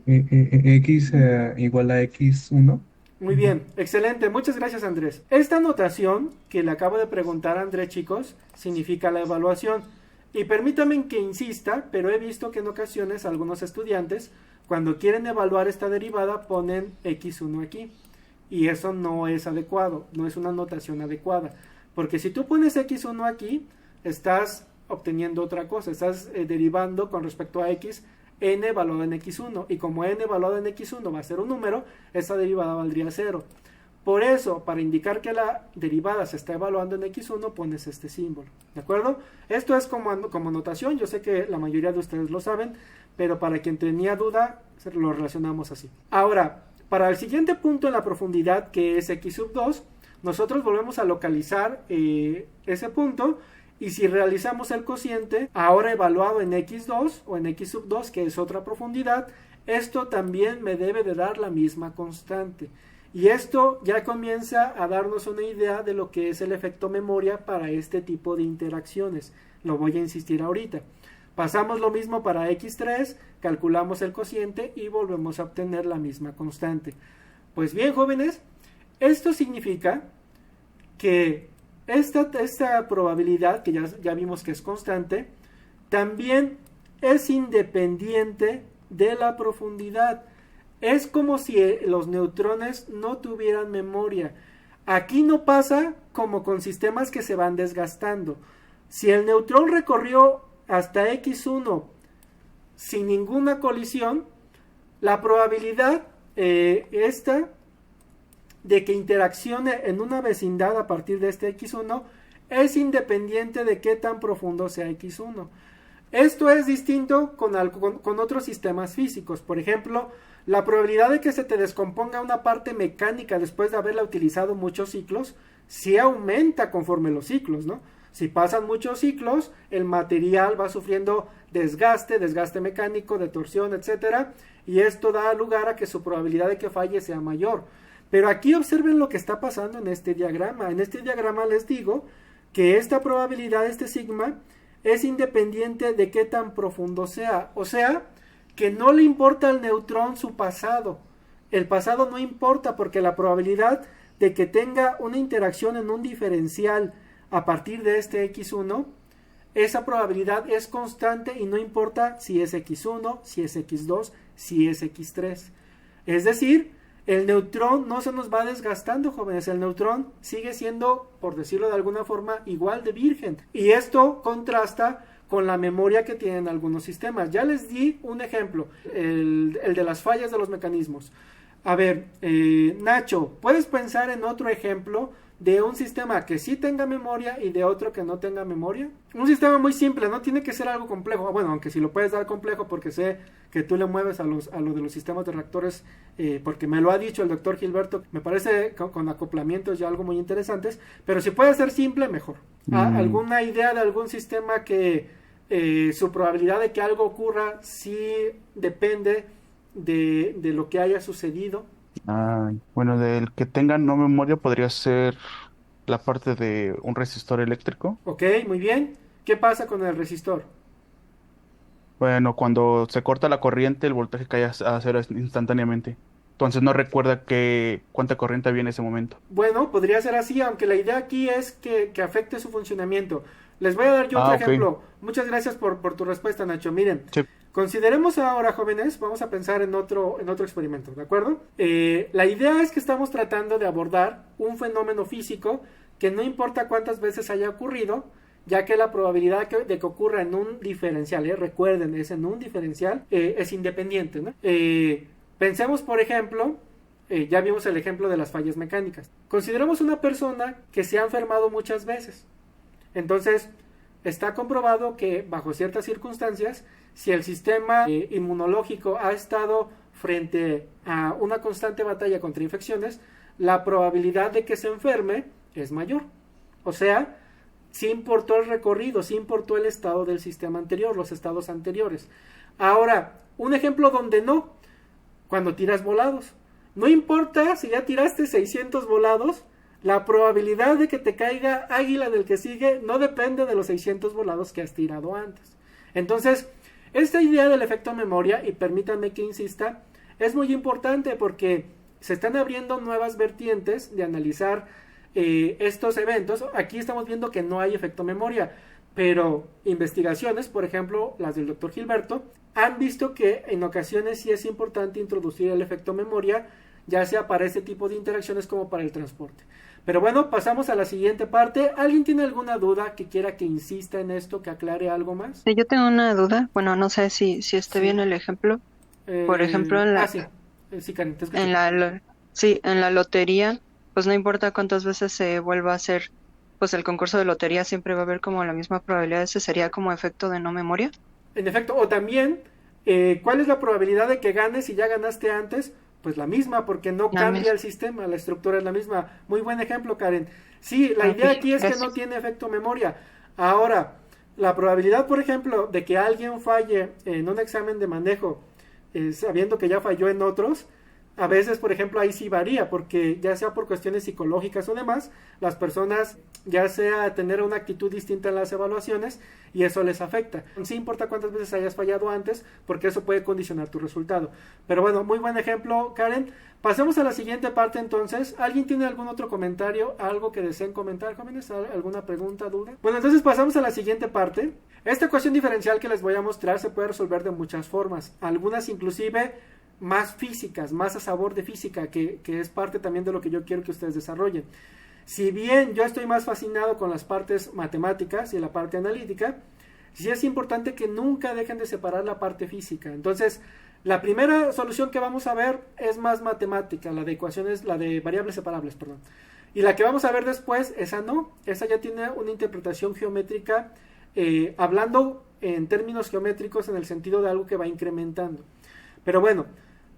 x igual a x1. Muy bien, excelente, muchas gracias, Andrés. Esta notación que le acabo de preguntar a Andrés, chicos, significa la evaluación. Y permítanme que insista, pero he visto que en ocasiones algunos estudiantes, cuando quieren evaluar esta derivada, ponen x1 aquí. Y eso no es adecuado, no es una notación adecuada. Porque si tú pones x1 aquí, estás obteniendo otra cosa, estás derivando con respecto a x, n evaluado en x1. Y como n evaluado en x1 va a ser un número, esa derivada valdría 0. Por eso, para indicar que la derivada se está evaluando en x1, pones este símbolo, ¿de acuerdo? Esto es como notación, yo sé que la mayoría de ustedes lo saben, pero para quien tenía duda, lo relacionamos así. Ahora, para el siguiente punto en la profundidad, que es x sub 2, nosotros volvemos a localizar ese punto, y si realizamos el cociente, ahora evaluado en x2 o en x sub 2, que es otra profundidad, esto también me debe de dar la misma constante. Y esto ya comienza a darnos una idea de lo que es el efecto memoria para este tipo de interacciones. Lo voy a insistir ahorita. Pasamos lo mismo para x3, calculamos el cociente y volvemos a obtener la misma constante. Pues bien, jóvenes, esto significa que esta probabilidad, que ya vimos que es constante, también es independiente de la profundidad. Es como si los neutrones no tuvieran memoria. Aquí no pasa como con sistemas que se van desgastando. Si el neutrón recorrió hasta x1 sin ninguna colisión, la probabilidad esta de que interaccione en una vecindad a partir de este x1 es independiente de qué tan profundo sea x1. Esto es distinto con otros sistemas físicos. Por ejemplo, la probabilidad de que se te descomponga una parte mecánica después de haberla utilizado muchos ciclos, sí aumenta conforme los ciclos, ¿no? Si pasan muchos ciclos, el material va sufriendo desgaste mecánico, de torsión, etcétera, y esto da lugar a que su probabilidad de que falle sea mayor. Pero aquí observen lo que está pasando en este diagrama. En este diagrama les digo que esta probabilidad, este sigma, es independiente de qué tan profundo sea. O sea, que no le importa al neutrón su pasado. El pasado no importa porque la probabilidad de que tenga una interacción en un diferencial a partir de este x1, esa probabilidad es constante y no importa si es x1, si es x2, si es x3. Es decir, el neutrón no se nos va desgastando, jóvenes. El neutrón sigue siendo, por decirlo de alguna forma, igual de virgen. Y esto contrasta con la memoria que tienen algunos sistemas. Ya les di un ejemplo, el de las fallas de los mecanismos. A ver, Nacho, ¿puedes pensar en otro ejemplo de un sistema que sí tenga memoria y de otro que no tenga memoria? Un sistema muy simple, no tiene que ser algo complejo. Bueno, aunque si lo puedes dar complejo, porque sé que tú le mueves a lo de los sistemas de reactores, porque me lo ha dicho el doctor Gilberto, me parece con acoplamientos ya algo muy interesantes, pero si puede ser simple, mejor. ¿Alguna idea de algún sistema que su probabilidad de que algo ocurra sí depende de lo que haya sucedido? Bueno, del que tenga no memoria podría ser la parte de un resistor eléctrico. Ok, muy bien. ¿Qué pasa con el resistor? Bueno, cuando se corta la corriente, el voltaje cae a cero instantáneamente. Entonces no recuerda cuánta corriente había en ese momento. Bueno, podría ser así, aunque la idea aquí es que afecte su funcionamiento. Les voy a dar yo otro ejemplo. Muchas gracias por tu respuesta, Nacho. Miren, Sí. consideremos ahora, jóvenes, vamos a pensar en otro experimento, ¿de acuerdo? La idea es que estamos tratando de abordar un fenómeno físico que no importa cuántas veces haya ocurrido, ya que la probabilidad de que ocurra en un diferencial, recuerden, es en un diferencial, es independiente, ¿no? Pensemos, por ejemplo, ya vimos el ejemplo de las fallas mecánicas. Consideremos una persona que se ha enfermado muchas veces. Entonces, está comprobado que bajo ciertas circunstancias, si el sistema inmunológico ha estado frente a una constante batalla contra infecciones, la probabilidad de que se enferme es mayor. O sea, sí importó el recorrido, sí importó el estado del sistema anterior, los estados anteriores. Ahora, un ejemplo donde no, cuando tiras volados. No importa si ya tiraste 600 volados, la probabilidad de que te caiga águila del que sigue no depende de los 600 volados que has tirado antes. Entonces, esta idea del efecto memoria, y permítanme que insista, es muy importante porque se están abriendo nuevas vertientes de analizar estos eventos. Aquí estamos viendo que no hay efecto memoria, pero investigaciones, por ejemplo, las del doctor Gilberto, han visto que en ocasiones sí es importante introducir el efecto memoria, ya sea para este tipo de interacciones como para el transporte. Pero bueno, pasamos a la siguiente parte. ¿Alguien tiene alguna duda que quiera que insista en esto, que aclare algo más? Yo tengo una duda, bueno, no sé si esté bien el ejemplo. Por ejemplo, en la, sí. Sí, Karen, te escucho. en la lotería, pues no importa cuántas veces se vuelva a hacer, pues el concurso de lotería siempre va a haber como la misma probabilidad. Ese sería como efecto de no memoria. En efecto, o también, ¿cuál es la probabilidad de que ganes si ya ganaste antes? Pues la misma, porque no cambia el sistema, la estructura es la misma. Muy buen ejemplo, Karen. Sí, la idea aquí es que no tiene efecto memoria. Ahora, la probabilidad, por ejemplo, de que alguien falle en un examen de manejo, sabiendo que ya falló en otros, a veces, por ejemplo, ahí sí varía, porque ya sea por cuestiones psicológicas o demás, las personas ya sea tener una actitud distinta en las evaluaciones y eso les afecta. Sí importa cuántas veces hayas fallado antes, porque eso puede condicionar tu resultado. Pero bueno, muy buen ejemplo, Karen. Pasemos a la siguiente parte entonces. ¿Alguien tiene algún otro comentario, algo que deseen comentar, jóvenes? ¿Alguna pregunta, duda? Bueno, entonces pasamos a la siguiente parte. Esta ecuación diferencial que les voy a mostrar se puede resolver de muchas formas, algunas inclusive más físicas, más a sabor de física, que es parte también de lo que yo quiero que ustedes desarrollen. Si bien yo estoy más fascinado con las partes matemáticas y la parte analítica, sí es importante que nunca dejen de separar la parte física. Entonces, la primera solución que vamos a ver es más matemática, la de ecuaciones, la de variables separables, perdón. Y la que vamos a ver después, esa no, esa ya tiene una interpretación geométrica, hablando en términos geométricos en el sentido de algo que va incrementando. Pero bueno,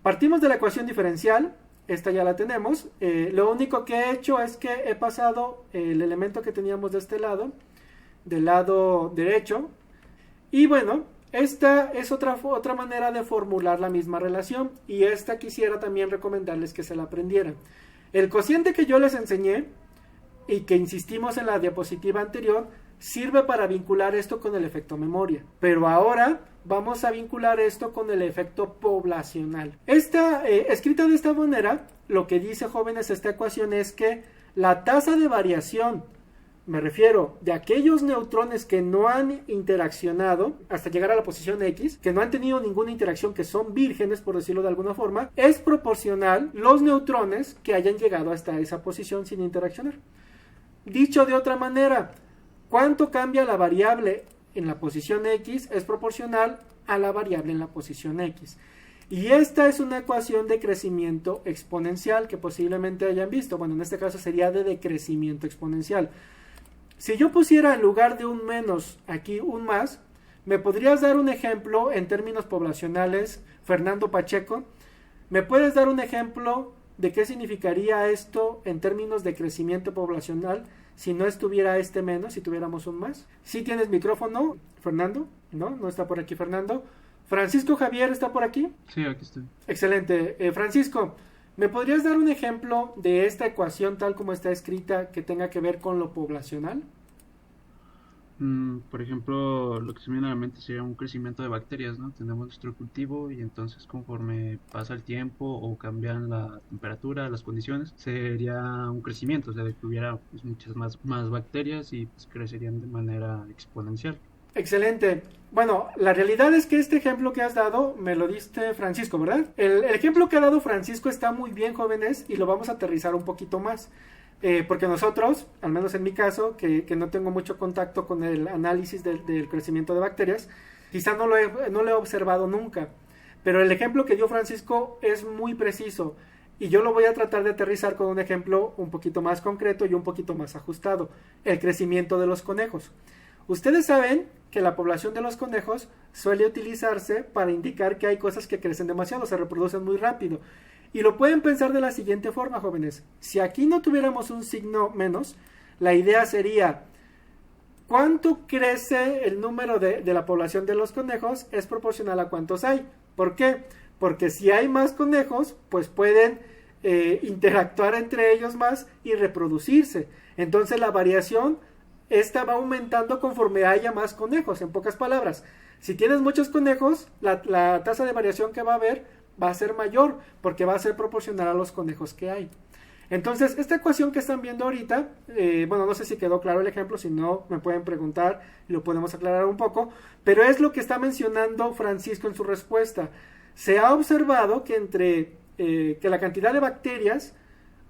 partimos de la ecuación diferencial, esta ya la tenemos. Lo único que he hecho es que he pasado el elemento que teníamos de este lado, del lado derecho, y bueno, esta es otra manera de formular la misma relación, y esta quisiera también recomendarles que se la aprendieran. El cociente que yo les enseñé, y que insistimos en la diapositiva anterior, sirve para vincular esto con el efecto memoria, pero ahora vamos a vincular esto con el efecto poblacional. Escrita de esta manera, lo que dice, jóvenes, esta ecuación es que la tasa de variación, me refiero de aquellos neutrones que no han interaccionado hasta llegar a la posición X, que no han tenido ninguna interacción, que son vírgenes, por decirlo de alguna forma, es proporcional los neutrones que hayan llegado hasta esa posición sin interaccionar. Dicho de otra manera, ¿cuánto cambia la variable en la posición X? Es proporcional a la variable en la posición X. Y esta es una ecuación de crecimiento exponencial que posiblemente hayan visto. Bueno, en este caso sería de decrecimiento exponencial. Si yo pusiera en lugar de un menos aquí un más, ¿me podrías dar un ejemplo en términos poblacionales, Fernando Pacheco? ¿Me puedes dar un ejemplo de qué significaría esto en términos de crecimiento poblacional si no estuviera este menos, si tuviéramos un más? ¿Sí tienes micrófono, Fernando? No está por aquí Fernando. Francisco Javier, ¿está por aquí? Sí, aquí estoy. Excelente. Francisco, ¿me podrías dar un ejemplo de esta ecuación tal como está escrita que tenga que ver con lo poblacional? Por ejemplo, lo que se me viene a la mente sería un crecimiento de bacterias, ¿no? Tenemos nuestro cultivo y entonces conforme pasa el tiempo o cambian la temperatura, las condiciones, sería un crecimiento, o sea, de que hubiera pues, muchas más bacterias y pues, crecerían de manera exponencial. Excelente. Bueno, la realidad es que este ejemplo que has dado me lo diste Francisco, ¿verdad? El ejemplo que ha dado Francisco está muy bien, jóvenes, y lo vamos a aterrizar un poquito más. Porque nosotros, al menos en mi caso, que no tengo mucho contacto con el análisis del crecimiento de bacterias, quizá no lo he observado nunca. Pero el ejemplo que dio Francisco es muy preciso. Y yo lo voy a tratar de aterrizar con un ejemplo un poquito más concreto y un poquito más ajustado. El crecimiento de los conejos. Ustedes saben que la población de los conejos suele utilizarse para indicar que hay cosas que crecen demasiado, se reproducen muy rápido. Y lo pueden pensar de la siguiente forma, jóvenes. Si aquí no tuviéramos un signo menos, la idea sería, ¿cuánto crece el número de la población de los conejos? Es proporcional a cuántos hay. ¿Por qué? Porque si hay más conejos, pues pueden interactuar entre ellos más y reproducirse. Entonces la variación esta va aumentando conforme haya más conejos. En pocas palabras, si tienes muchos conejos, la tasa de variación que va a haber va a ser mayor porque va a ser proporcional a los conejos que hay. Entonces, esta ecuación que están viendo ahorita, bueno, no sé si quedó claro el ejemplo, si no me pueden preguntar y lo podemos aclarar un poco, pero es lo que está mencionando Francisco en su respuesta. Se ha observado que que la cantidad de bacterias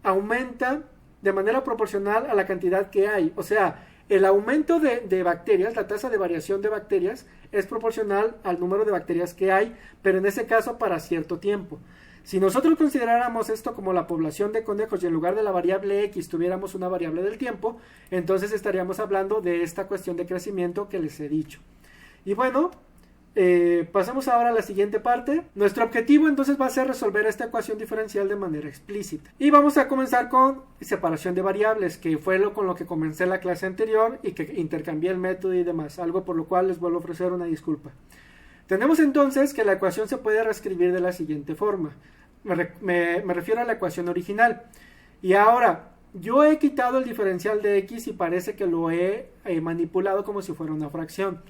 aumenta de manera proporcional a la cantidad que hay. O sea, el aumento de bacterias, la tasa de variación de bacterias, es proporcional al número de bacterias que hay, pero en ese caso para cierto tiempo. Si nosotros consideráramos esto como la población de conejos y en lugar de la variable X tuviéramos una variable del tiempo, entonces estaríamos hablando de esta cuestión de crecimiento que les he dicho. Y bueno, pasamos ahora a la siguiente parte. Nuestro objetivo entonces va a ser resolver esta ecuación diferencial de manera explícita. Y vamos a comenzar con separación de variables, que fue con lo que comencé la clase anterior y que intercambié el método y demás, algo por lo cual les vuelvo a ofrecer una disculpa. Tenemos entonces que la ecuación se puede reescribir de la siguiente forma. Me refiero a la ecuación original. Y ahora, yo he quitado el diferencial de X y parece que lo he manipulado como si fuera una fracción.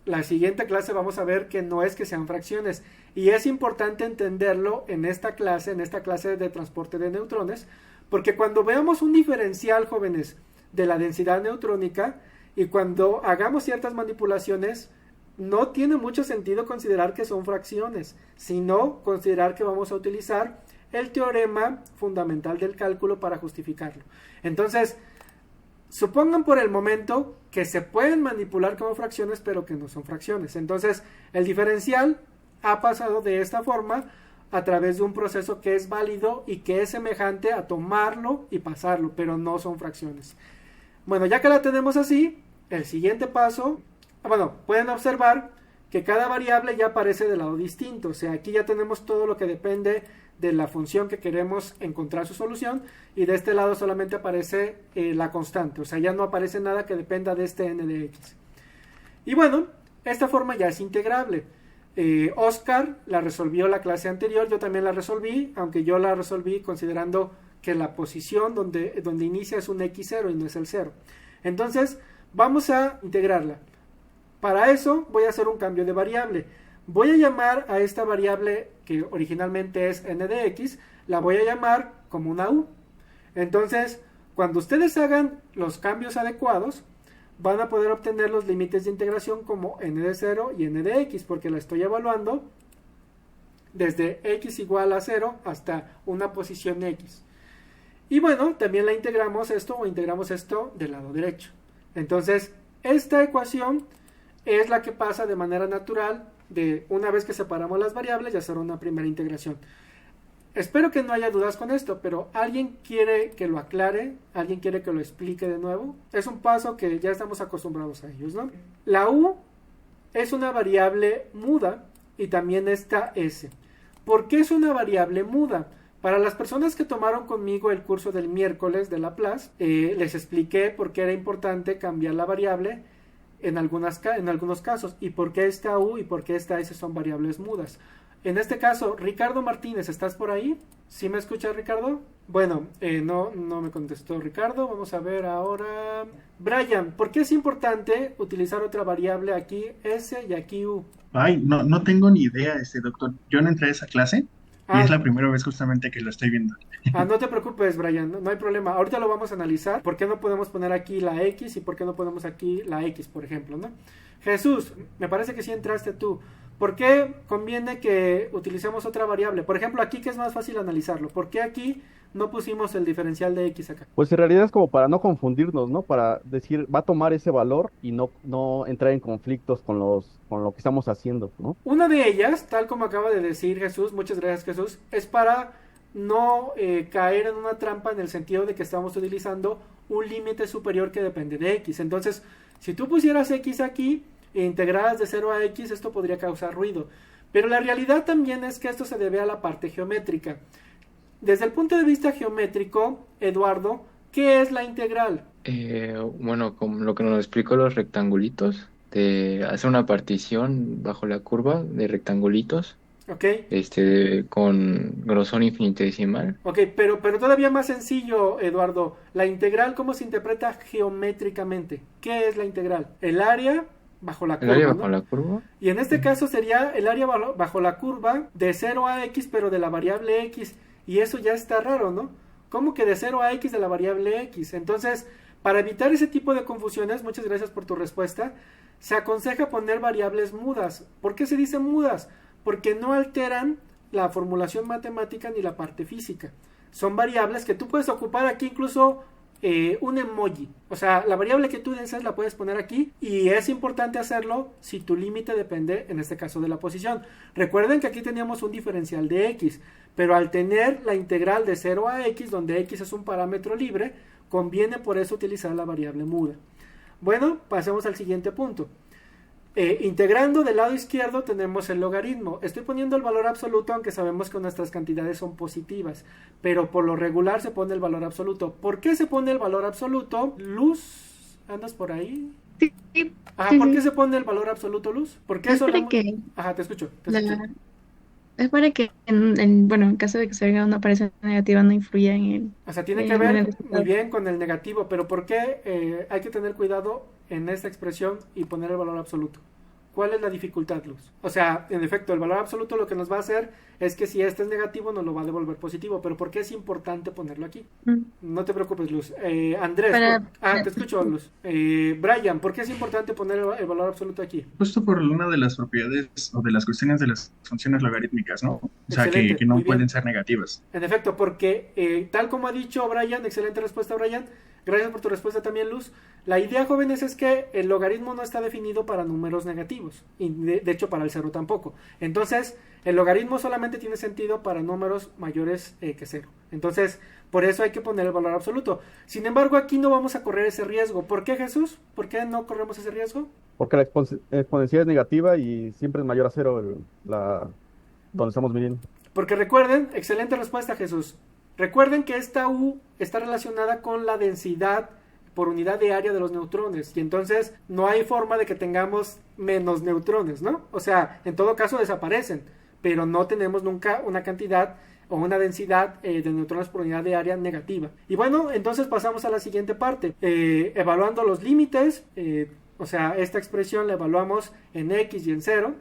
La siguiente clase vamos a ver que no es que sean fracciones y es importante entenderlo en esta clase de transporte de neutrones, porque cuando veamos un diferencial, jóvenes, de la densidad neutrónica y cuando hagamos ciertas manipulaciones, no tiene mucho sentido considerar que son fracciones, sino considerar que vamos a utilizar el teorema fundamental del cálculo para justificarlo. Entonces, supongan por el momento que se pueden manipular como fracciones, pero que no son fracciones. Entonces, el diferencial ha pasado de esta forma a través de un proceso que es válido y que es semejante a tomarlo y pasarlo, pero no son fracciones. Bueno, ya que la tenemos así, el siguiente paso, bueno, pueden observar que cada variable ya aparece de lado distinto. O sea, aquí ya tenemos todo lo que depende de la función que queremos encontrar su solución y de este lado solamente aparece la constante, o sea, ya no aparece nada que dependa de este n de x. Y bueno, esta forma ya es integrable. Oscar la resolvió la clase anterior, yo también la resolví, aunque yo la resolví considerando que la posición donde inicia es un x0 y no es el 0. Entonces, vamos a integrarla. Para eso voy a hacer un cambio de variable. Voy a llamar a esta variable que originalmente es n de x, la voy a llamar como una u. Entonces, cuando ustedes hagan los cambios adecuados, van a poder obtener los límites de integración como n de 0 y n de x, porque la estoy evaluando desde x igual a 0 hasta una posición x. Y bueno, también la integramos esto del lado derecho. Entonces, esta ecuación es la que pasa de manera natural de una vez que separamos las variables y hacer una primera integración. Espero que no haya dudas con esto, pero ¿alguien quiere que lo aclare? ¿Alguien quiere que lo explique de nuevo? Es un paso que ya estamos acostumbrados a ellos, ¿no? La u es una variable muda y también esta s. ¿Por qué es una variable muda? Para las personas que tomaron conmigo el curso del miércoles de Laplace, les expliqué por qué era importante cambiar la variable en algunos casos y por qué esta u y por qué esta s son variables mudas. En este caso, Ricardo Martínez, ¿estás por ahí? ¿Sí me escuchas, Ricardo? Bueno, no me contestó Ricardo. Vamos a ver ahora. Brian, ¿por qué es importante utilizar otra variable aquí S y aquí U? Ay, no tengo ni idea, doctor. Yo no entré a esa clase y es Ah, la primera vez justamente que lo estoy viendo. no te preocupes, Brian, no hay problema. Ahorita lo vamos a analizar. ¿Por qué no podemos poner aquí la X y por qué no ponemos aquí la X, por ejemplo, ¿no? Jesús, me parece que sí entraste tú. ¿Por qué conviene que utilicemos otra variable? Por ejemplo, aquí que es más fácil analizarlo. ¿Por qué aquí no pusimos el diferencial de X acá? Pues en realidad es como para no confundirnos, ¿no? Para decir, va a tomar ese valor y no entrar en conflictos con lo que estamos haciendo, ¿no? Una de ellas, tal como acaba de decir Jesús, muchas gracias Jesús, es para no caer en una trampa en el sentido de que estamos utilizando un límite superior que depende de X. Entonces, si tú pusieras X aquí e integradas de 0 a X, esto podría causar ruido. Pero la realidad también es que esto se debe a la parte geométrica. Desde el punto de vista geométrico, Eduardo, ¿qué es la integral? Bueno, como lo que nos explicó los rectangulitos, de hacer una partición bajo la curva de rectangulitos, ¿Ok? con grosor infinitesimal. Ok, pero todavía más sencillo, Eduardo. La integral, ¿cómo se interpreta geométricamente? ¿Qué es la integral? El área bajo la El curva, área ¿no? bajo la curva. Y en este caso sería el área bajo la curva de 0 a x, pero de la variable x. Y eso ya está raro, ¿no? ¿Cómo que de 0 a x de la variable x? Entonces, para evitar ese tipo de confusiones, muchas gracias por tu respuesta, se aconseja poner variables mudas. ¿Por qué se dice mudas? Porque no alteran la formulación matemática ni la parte física. Son variables que tú puedes ocupar aquí incluso un emoji. O sea, la variable que tú deseas la puedes poner aquí y es importante hacerlo si tu límite depende, en este caso, de la posición. Recuerden que aquí teníamos un diferencial de x, pero al tener la integral de 0 a x, donde x es un parámetro libre, conviene por eso utilizar la variable muda. Bueno, pasemos al siguiente punto. Integrando del lado izquierdo tenemos el logaritmo. Estoy poniendo el valor absoluto, aunque sabemos que nuestras cantidades son positivas, pero por lo regular se pone el valor absoluto. ¿Por qué se pone el valor absoluto? Luz, ¿andas por ahí? Sí, Ajá, ¿por qué se pone el valor absoluto, Luz? ¿Por qué es eso para que Ajá, te escucho. es para que en caso de que se venga una aparición negativa no influya O sea, tiene que en el ver resultado. muy bien con el negativo, pero ¿por qué hay que tener cuidado en esta expresión y poner el valor absoluto? ¿Cuál es la dificultad, Luz? O sea, en efecto, el valor absoluto lo que nos va a hacer es que si este es negativo nos lo va a devolver positivo, pero ¿por qué es importante ponerlo aquí? No te preocupes, Luz. Andrés, te escucho, Luz. Brian, ¿por qué es importante poner el valor absoluto aquí? Justo por una de las propiedades o de las cuestiones de las funciones logarítmicas, ¿no? O sea, Excelente, que no muy bien. pueden ser negativas. En efecto, porque tal como ha dicho Brian, excelente respuesta, Brian. Gracias por tu respuesta también, Luz. La idea, jóvenes, es que el logaritmo no está definido para números negativos. Y de hecho, para el 0 tampoco. Entonces, el logaritmo solamente tiene sentido para números mayores que 0. Entonces, por eso hay que poner el valor absoluto. Sin embargo, aquí no vamos a correr ese riesgo. ¿Por qué, Jesús? ¿Por qué no corremos ese riesgo? Porque la exponencial es negativa y siempre es mayor a 0 donde estamos midiendo. Porque recuerden, excelente respuesta, Jesús. Recuerden que esta U está relacionada con la densidad por unidad de área de los neutrones y entonces no hay forma de que tengamos menos neutrones, ¿no? O sea, en todo caso desaparecen, pero no tenemos nunca una cantidad o una densidad de neutrones por unidad de área negativa. Y bueno, entonces pasamos a la siguiente parte, evaluando los límites, o sea, esta expresión la evaluamos en X y en 0.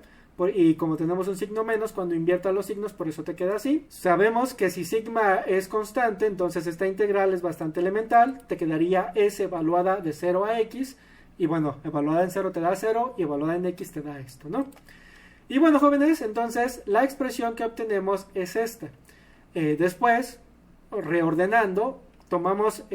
Y como tenemos un signo menos, cuando inviertas los signos, por eso te queda así. Sabemos que si sigma es constante, entonces esta integral es bastante elemental. Te quedaría S evaluada de 0 a X. Y bueno, evaluada en 0 te da 0 y evaluada en X te da esto, ¿no? Y bueno, jóvenes, entonces la expresión que obtenemos es esta. Después, reordenando, tomamos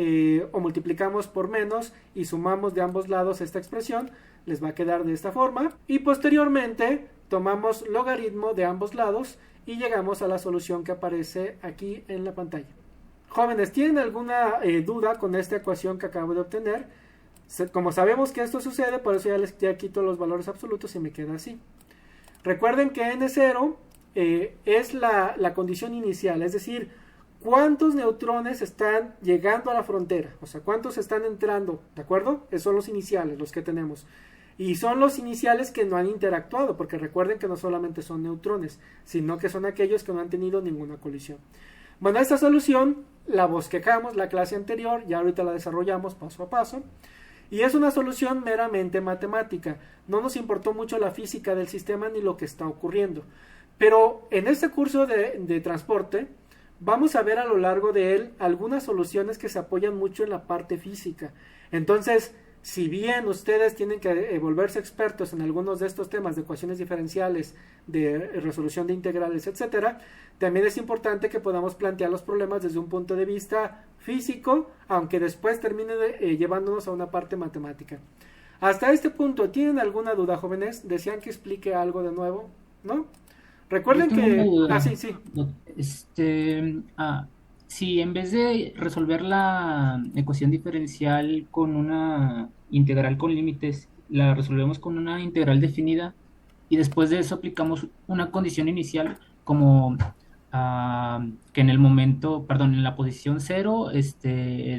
o multiplicamos por menos y sumamos de ambos lados esta expresión. Les va a quedar de esta forma y posteriormente tomamos logaritmo de ambos lados y llegamos a la solución que aparece aquí en la pantalla. Jóvenes, ¿tienen alguna duda con esta ecuación que acabo de obtener? Como sabemos que esto sucede, por eso ya quito los valores absolutos y me queda así. Recuerden que N0 es la condición inicial, es decir, cuántos neutrones están llegando a la frontera, o sea, cuántos están entrando, ¿de acuerdo? Esos son los iniciales, los que tenemos. Y son los iniciales que no han interactuado, porque recuerden que no solamente son neutrones, sino que son aquellos que no han tenido ninguna colisión. Bueno, esta solución la bosquejamos la clase anterior, ya ahorita la desarrollamos paso a paso. Y es una solución meramente matemática. No nos importó mucho la física del sistema ni lo que está ocurriendo. Pero en este curso de transporte vamos a ver a lo largo de él algunas soluciones que se apoyan mucho en la parte física. Entonces, si bien ustedes tienen que volverse expertos en algunos de estos temas de ecuaciones diferenciales, de resolución de integrales, etcétera, también es importante que podamos plantear los problemas desde un punto de vista físico, aunque después termine llevándonos a una parte matemática. Hasta este punto, ¿tienen alguna duda, jóvenes? ¿Desean que explique algo de nuevo? ¿No? Recuerden Yo tengo una que... duda. sí. Si en vez de resolver la ecuación diferencial con una integral con límites, la resolvemos con una integral definida y después de eso aplicamos una condición inicial como que en el momento, perdón, en la posición 0 es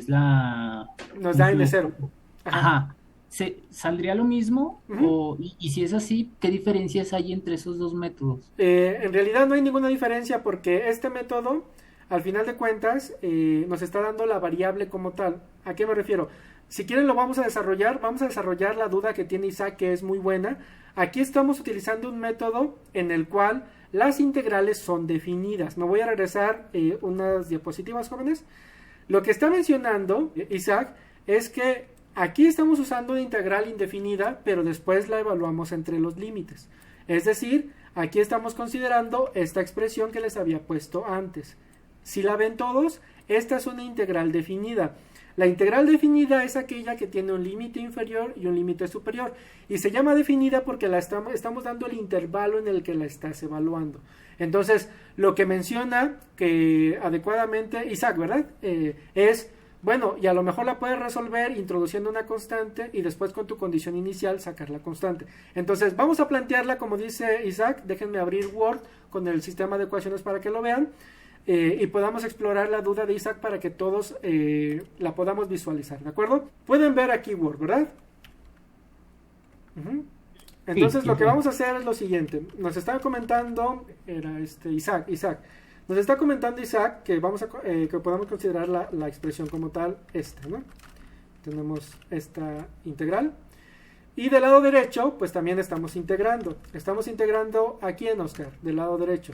la... Nos da N0. Ajá. ¿Saldría lo mismo? Ujú. Y si es así, ¿qué diferencias hay entre esos dos métodos? En realidad no hay ninguna diferencia porque este método, al final de cuentas, nos está dando la variable como tal. ¿A qué me refiero? Si quieren lo vamos a desarrollar la duda que tiene Isaac, que es muy buena. Aquí estamos utilizando un método en el cual las integrales son definidas. Me voy a regresar unas diapositivas, jóvenes. Lo que está mencionando Isaac es que aquí estamos usando una integral indefinida, pero después la evaluamos entre los límites. Es decir, aquí estamos considerando esta expresión que les había puesto antes. Si la ven todos, esta es una integral definida. La integral definida es aquella que tiene un límite inferior y un límite superior. Y se llama definida porque estamos dando el intervalo en el que la estás evaluando. Entonces, lo que menciona que adecuadamente Isaac, ¿verdad? Es... Bueno, y a lo mejor la puedes resolver introduciendo una constante y después con tu condición inicial sacar la constante. Entonces vamos a plantearla como dice Isaac. Déjenme abrir Word con el sistema de ecuaciones para que lo vean y podamos explorar la duda de Isaac para que todos la podamos visualizar, ¿de acuerdo? Pueden ver aquí Word, ¿verdad? Entonces Sí, lo que sí. vamos a hacer es lo siguiente. Nos estaba comentando, era Isaac. Nos está comentando Isaac que que podamos considerar la expresión como tal, ¿no? Tenemos esta integral. Y del lado derecho, pues también estamos integrando. Estamos integrando aquí en Oscar, del lado derecho.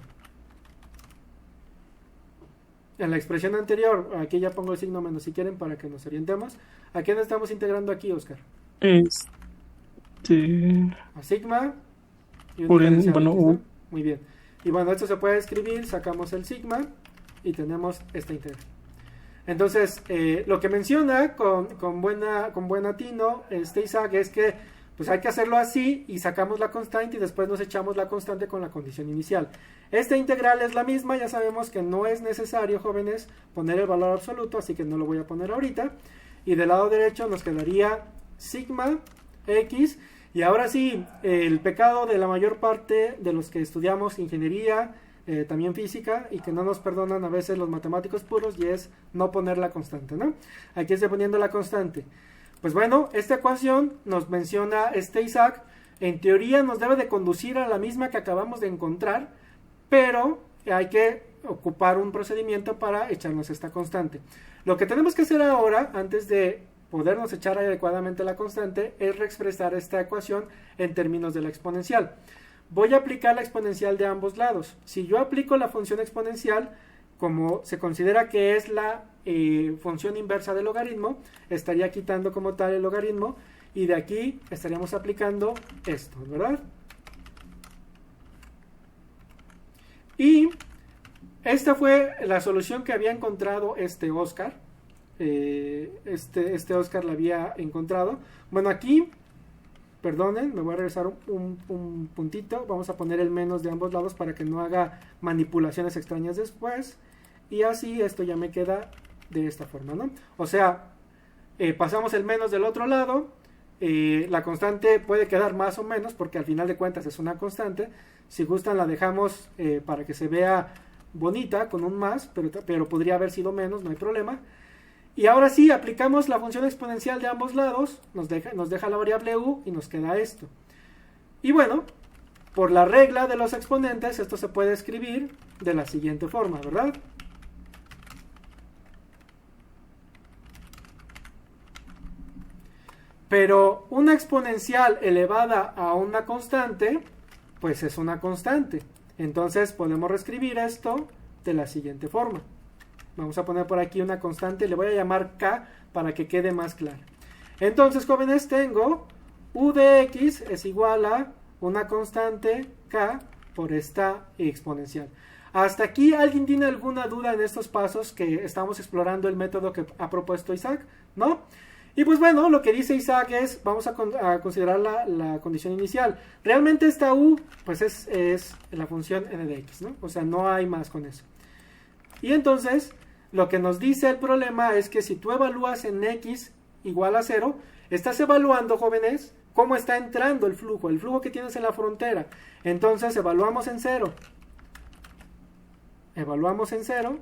En la expresión anterior, aquí ya pongo el signo menos si quieren para que nos orientemos. ¿A quién estamos integrando aquí, Oscar? A sigma y un diferencial X, ¿no? Muy bien. Y bueno, esto se puede escribir, sacamos el sigma y tenemos esta integral. Entonces, lo que menciona con buen atino Isaac es que pues hay que hacerlo así y sacamos la constante y después nos echamos la constante con la condición inicial. Esta integral es la misma, ya sabemos que no es necesario, jóvenes, poner el valor absoluto, así que no lo voy a poner ahorita. Y del lado derecho nos quedaría sigma x. Y ahora sí, el pecado de la mayor parte de los que estudiamos ingeniería, también física, y que no nos perdonan a veces los matemáticos puros, y es no poner la constante, ¿no? Aquí estoy poniendo la constante. Pues bueno, esta ecuación nos menciona Isaac, en teoría nos debe de conducir a la misma que acabamos de encontrar, pero hay que ocupar un procedimiento para echarnos esta constante. Lo que tenemos que hacer ahora, antes de podernos echar adecuadamente la constante, es reexpresar esta ecuación en términos de la exponencial. Voy a aplicar la exponencial de ambos lados. Si yo aplico la función exponencial, como se considera que es la función inversa del logaritmo, estaría quitando como tal el logaritmo y de aquí estaríamos aplicando esto, ¿verdad? Y esta fue la solución que había encontrado Oscar. Oscar la había encontrado. Bueno, aquí perdonen, me voy a regresar un puntito, vamos a poner el menos de ambos lados para que no haga manipulaciones extrañas después, y así esto ya me queda de esta forma, ¿no? O sea, pasamos el menos del otro lado, la constante puede quedar más o menos porque al final de cuentas es una constante. Si gustan la dejamos para que se vea bonita con un más, pero podría haber sido menos, no hay problema. Y ahora sí, aplicamos la función exponencial de ambos lados, nos deja la variable u y nos queda esto. Y bueno, por la regla de los exponentes, esto se puede escribir de la siguiente forma, ¿verdad? Pero una exponencial elevada a una constante, pues es una constante. Entonces podemos reescribir esto de la siguiente forma. Vamos a poner por aquí una constante, le voy a llamar k para que quede más claro. Entonces, jóvenes, tengo u de x es igual a una constante k por esta exponencial. ¿Hasta aquí alguien tiene alguna duda en estos pasos que estamos explorando el método que ha propuesto Isaac? ¿No? Y pues bueno, lo que dice Isaac es, vamos a considerar la condición inicial. Realmente esta u, pues es la función n de x, ¿no? O sea, no hay más con eso. Y entonces, lo que nos dice el problema es que si tú evalúas en x igual a 0, estás evaluando, jóvenes, cómo está entrando el flujo que tienes en la frontera. Entonces, evaluamos en 0. Evaluamos en 0.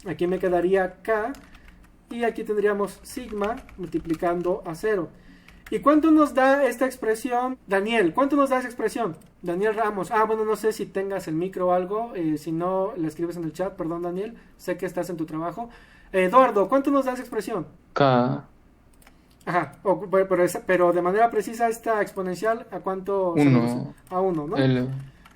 Aquí me quedaría k. Y aquí tendríamos sigma multiplicando a 0. ¿Y cuánto nos da esta expresión? Daniel, ¿cuánto nos da esa expresión? Daniel Ramos. Bueno, no sé si tengas el micro o algo. Si no, le escribes en el chat. Perdón, Daniel. Sé que estás en tu trabajo. Eduardo, ¿cuánto nos da esa expresión? K. Ajá. Pero de manera precisa esta exponencial, ¿a cuánto? 1. A 1, ¿no? L.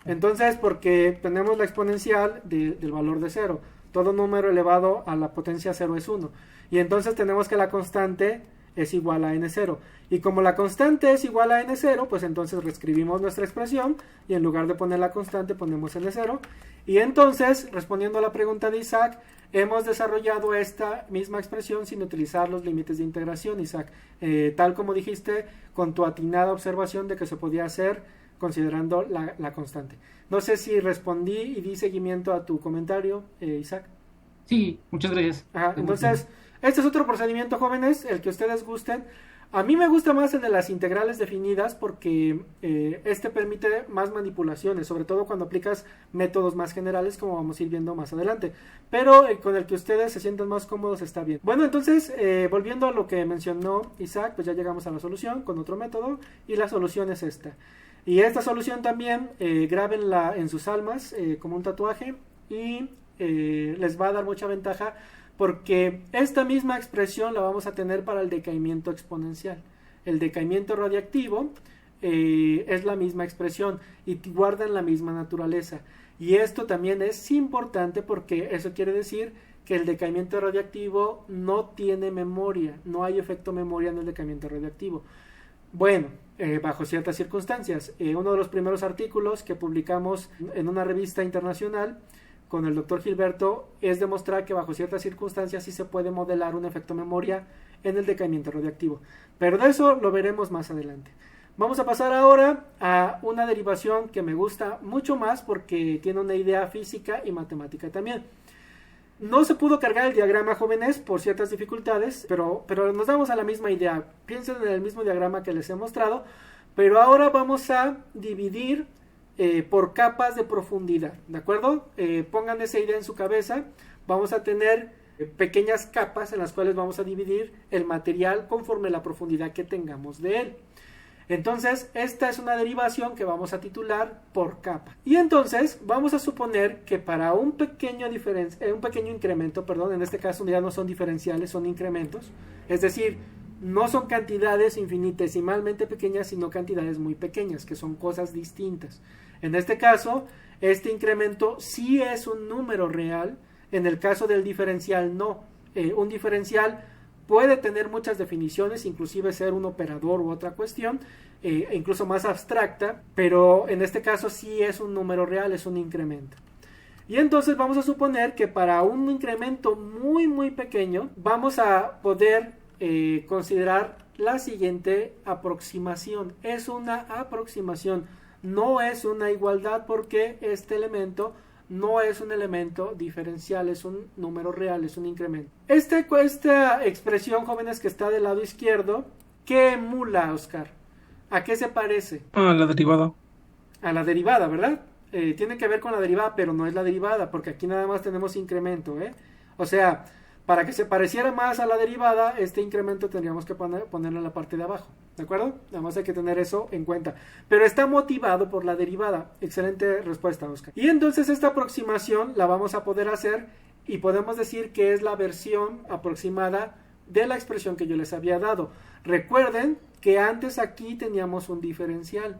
Entonces, porque tenemos la exponencial del valor de 0. Todo número elevado a la potencia 0 es 1. Y entonces tenemos que la constante es igual a n0. Y como la constante es igual a n0, pues entonces reescribimos nuestra expresión y en lugar de poner la constante ponemos n0. Y entonces, respondiendo a la pregunta de Isaac, hemos desarrollado esta misma expresión sin utilizar los límites de integración, Isaac. Tal como dijiste, con tu atinada observación de que se podía hacer considerando la constante. No sé si respondí y di seguimiento a tu comentario, Isaac. Sí, muchas gracias. Entonces, este es otro procedimiento, jóvenes, el que ustedes gusten. A mí me gusta más el de las integrales definidas porque este permite más manipulaciones, sobre todo cuando aplicas métodos más generales, como vamos a ir viendo más adelante. Pero con el que ustedes se sientan más cómodos está bien. Bueno, entonces, volviendo a lo que mencionó Isaac, pues ya llegamos a la solución con otro método y la solución es esta. Y esta solución también grábenla en sus almas como un tatuaje y les va a dar mucha ventaja porque esta misma expresión la vamos a tener para el decaimiento exponencial. El decaimiento radiactivo es la misma expresión y guardan la misma naturaleza. Y esto también es importante porque eso quiere decir que el decaimiento radiactivo no tiene memoria, no hay efecto memoria en el decaimiento radiactivo. Bueno, bajo ciertas circunstancias. Uno de los primeros artículos que publicamos en una revista internacional con el doctor Gilberto es demostrar que bajo ciertas circunstancias sí se puede modelar un efecto memoria en el decaimiento radiactivo. Pero de eso lo veremos más adelante. Vamos a pasar ahora a una derivación que me gusta mucho más porque tiene una idea física y matemática también. No se pudo cargar el diagrama, jóvenes, por ciertas dificultades, pero nos damos a la misma idea. Piensen en el mismo diagrama que les he mostrado, pero ahora vamos a dividir por capas de profundidad, ¿de acuerdo? Pongan esa idea en su cabeza. Vamos a tener pequeñas capas en las cuales vamos a dividir el material conforme la profundidad que tengamos de él. Entonces, esta es una derivación que vamos a titular por capa. Y entonces, vamos a suponer que para un pequeño incremento, en este caso ya no son diferenciales, son incrementos. Es decir, no son cantidades infinitesimalmente pequeñas, sino cantidades muy pequeñas, que son cosas distintas. En este caso, este incremento sí es un número real. En el caso del diferencial, no. Un diferencial puede tener muchas definiciones, inclusive ser un operador u otra cuestión, incluso más abstracta, pero en este caso sí es un número real, es un incremento. Y entonces vamos a suponer que para un incremento muy muy pequeño vamos a poder considerar la siguiente aproximación. Es una aproximación, no es una igualdad, porque este elemento no es un elemento diferencial, es un número real, es un incremento. Esta expresión, jóvenes, que está del lado izquierdo, ¿qué emula, Oscar? ¿A qué se parece? Ah, la derivada. A la derivada, ¿verdad? Tiene que ver con la derivada, pero no es la derivada, porque aquí nada más tenemos incremento, ¿eh? O sea, para que se pareciera más a la derivada, este incremento tendríamos que ponerlo en la parte de abajo, ¿de acuerdo? Nada más hay que tener eso en cuenta. Pero está motivado por la derivada. Excelente respuesta, Oscar. Y entonces esta aproximación la vamos a poder hacer y podemos decir que es la versión aproximada de la expresión que yo les había dado. Recuerden que antes aquí teníamos un diferencial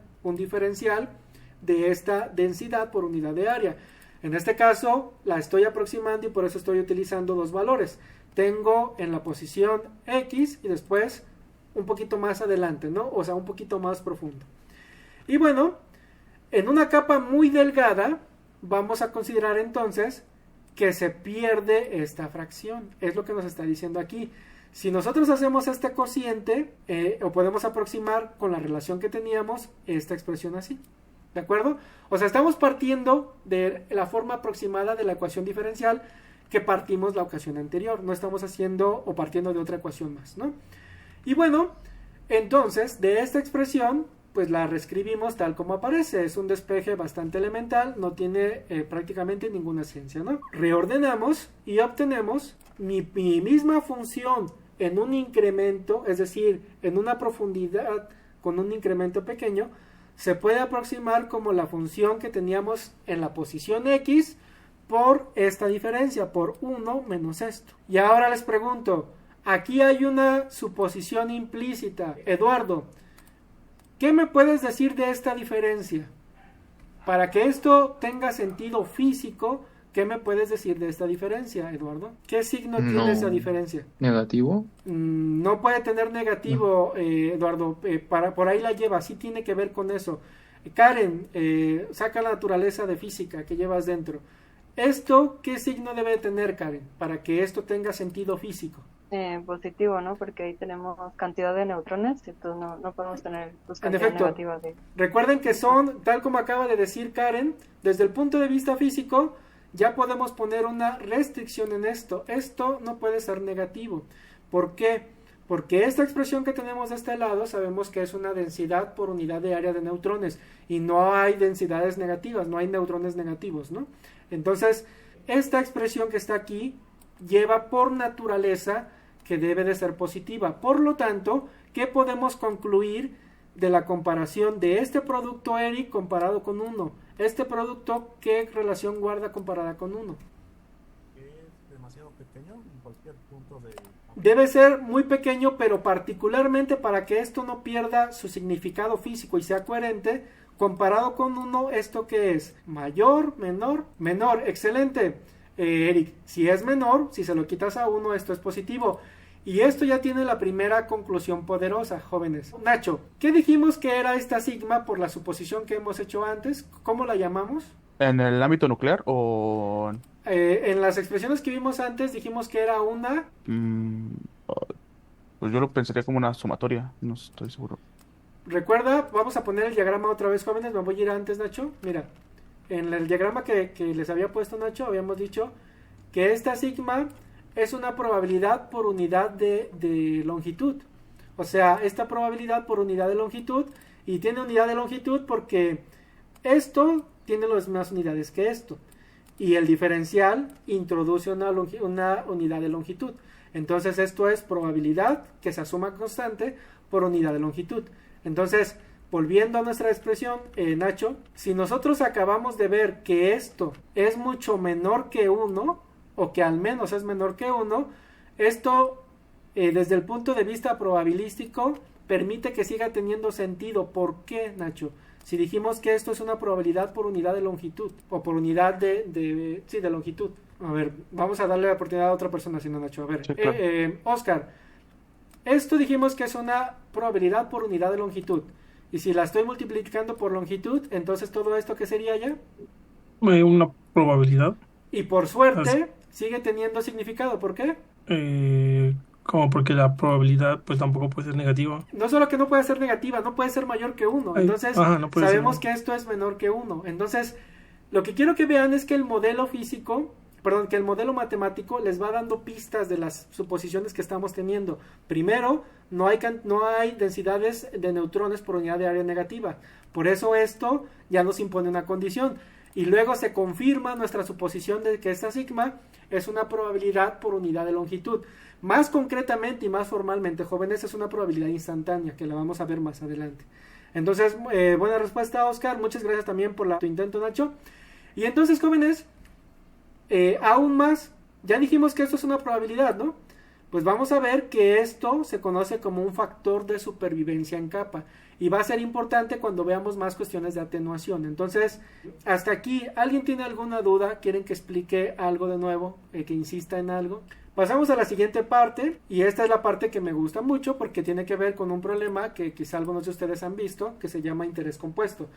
de esta densidad por unidad de área. En este caso la estoy aproximando y por eso estoy utilizando dos valores. Tengo en la posición X y después un poquito más adelante, ¿no? O sea, un poquito más profundo. Y bueno, en una capa muy delgada vamos a considerar entonces que se pierde esta fracción. Es lo que nos está diciendo aquí. Si nosotros hacemos este cociente, o podemos aproximar con la relación que teníamos esta expresión así. ¿De acuerdo? O sea, estamos partiendo de la forma aproximada de la ecuación diferencial que partimos la ocasión anterior. No estamos haciendo o partiendo de otra ecuación más, ¿no? Y bueno, entonces, de esta expresión, pues la reescribimos tal como aparece. Es un despeje bastante elemental, no tiene prácticamente ninguna ciencia, ¿no? Reordenamos y obtenemos mi misma función en un incremento, es decir, en una profundidad con un incremento pequeño, se puede aproximar como la función que teníamos en la posición X por esta diferencia, por 1 menos esto. Y ahora les pregunto, aquí hay una suposición implícita. Eduardo, ¿qué me puedes decir de esta diferencia? Para que esto tenga sentido físico, ¿qué me puedes decir de esta diferencia, Eduardo? ¿Qué signo tiene esa diferencia? ¿Negativo? No puede tener negativo, Eduardo. Por ahí la lleva, sí tiene que ver con eso. Karen, saca la naturaleza de física que llevas dentro. ¿Esto qué signo debe tener, Karen, para que esto tenga sentido físico? Positivo, ¿no? Porque ahí tenemos cantidad de neutrones, entonces no podemos tener en efecto, negativa de... Recuerden que son, tal como acaba de decir Karen, desde el punto de vista físico, ya podemos poner una restricción en esto. Esto no puede ser negativo. ¿Por qué? Porque esta expresión que tenemos de este lado sabemos que es una densidad por unidad de área de neutrones y no hay densidades negativas, no hay neutrones negativos, ¿no? Entonces, esta expresión que está aquí lleva por naturaleza que debe de ser positiva. Por lo tanto, ¿qué podemos concluir de la comparación de este producto Eric comparado con 1? Este producto, ¿qué relación guarda comparada con 1? Es demasiado pequeño en cualquier punto de... Debe ser muy pequeño, pero particularmente para que esto no pierda su significado físico y sea coherente, comparado con 1, ¿esto qué es? ¿Mayor? ¿Menor? Menor, excelente. Eric, si es menor, si se lo quitas a 1, esto es positivo. Y esto ya tiene la primera conclusión poderosa, jóvenes. Nacho, ¿qué dijimos que era esta sigma por la suposición que hemos hecho antes? ¿Cómo la llamamos? ¿En el ámbito nuclear o...? En las expresiones que vimos antes dijimos que era una... pues yo lo pensaría como una sumatoria, no estoy seguro. Recuerda, vamos a poner el diagrama otra vez, jóvenes, me voy a ir antes, Nacho. Mira, en el diagrama que les había puesto, Nacho, habíamos dicho que esta sigma es una probabilidad por unidad de longitud. O sea, esta probabilidad por unidad de longitud, y tiene unidad de longitud porque esto tiene las mismas unidades que esto. Y el diferencial introduce una unidad de longitud. Entonces esto es probabilidad que se asuma constante por unidad de longitud. Entonces, volviendo a nuestra expresión, Nacho, si nosotros acabamos de ver que esto es mucho menor que 1, o que al menos es menor que 1, esto desde el punto de vista probabilístico permite que siga teniendo sentido. ¿Por qué, Nacho? Si dijimos que esto es una probabilidad por unidad de longitud, o por unidad de longitud. A ver, vamos a darle la oportunidad a otra persona, si no, Nacho. A ver, sí, claro. Oscar, esto dijimos que es una probabilidad por unidad de longitud. Y si la estoy multiplicando por longitud, entonces todo esto, ¿qué sería ya? Una probabilidad. Y por suerte, sigue teniendo significado. ¿Por qué? Como porque la probabilidad pues tampoco puede ser negativa. No solo que no puede ser negativa, no puede ser mayor que 1. Ay, Entonces, no puede ser sabemos uno. que esto es menor que 1. Entonces, lo que quiero que vean es que el modelo físico, perdón, que el modelo matemático les va dando pistas de las suposiciones que estamos teniendo. Primero, no hay densidades de neutrones por unidad de área negativa. Por eso esto ya nos impone una condición. Y luego se confirma nuestra suposición de que esta sigma es una probabilidad por unidad de longitud. Más concretamente y más formalmente, jóvenes, es una probabilidad instantánea, que la vamos a ver más adelante. Entonces, buena respuesta, Oscar. Muchas gracias también por tu intento, Nacho. Y entonces, jóvenes, aún más, ya dijimos que esto es una probabilidad, ¿no? Pues vamos a ver que esto se conoce como un factor de supervivencia en capa. Y va a ser importante cuando veamos más cuestiones de atenuación. Entonces, hasta aquí, ¿alguien tiene alguna duda? ¿Quieren que explique algo de nuevo? ¿Que insista en algo? Pasamos a la siguiente parte, y esta es la parte que me gusta mucho porque tiene que ver con un problema que quizá algunos de ustedes han visto, que se llama interés compuesto.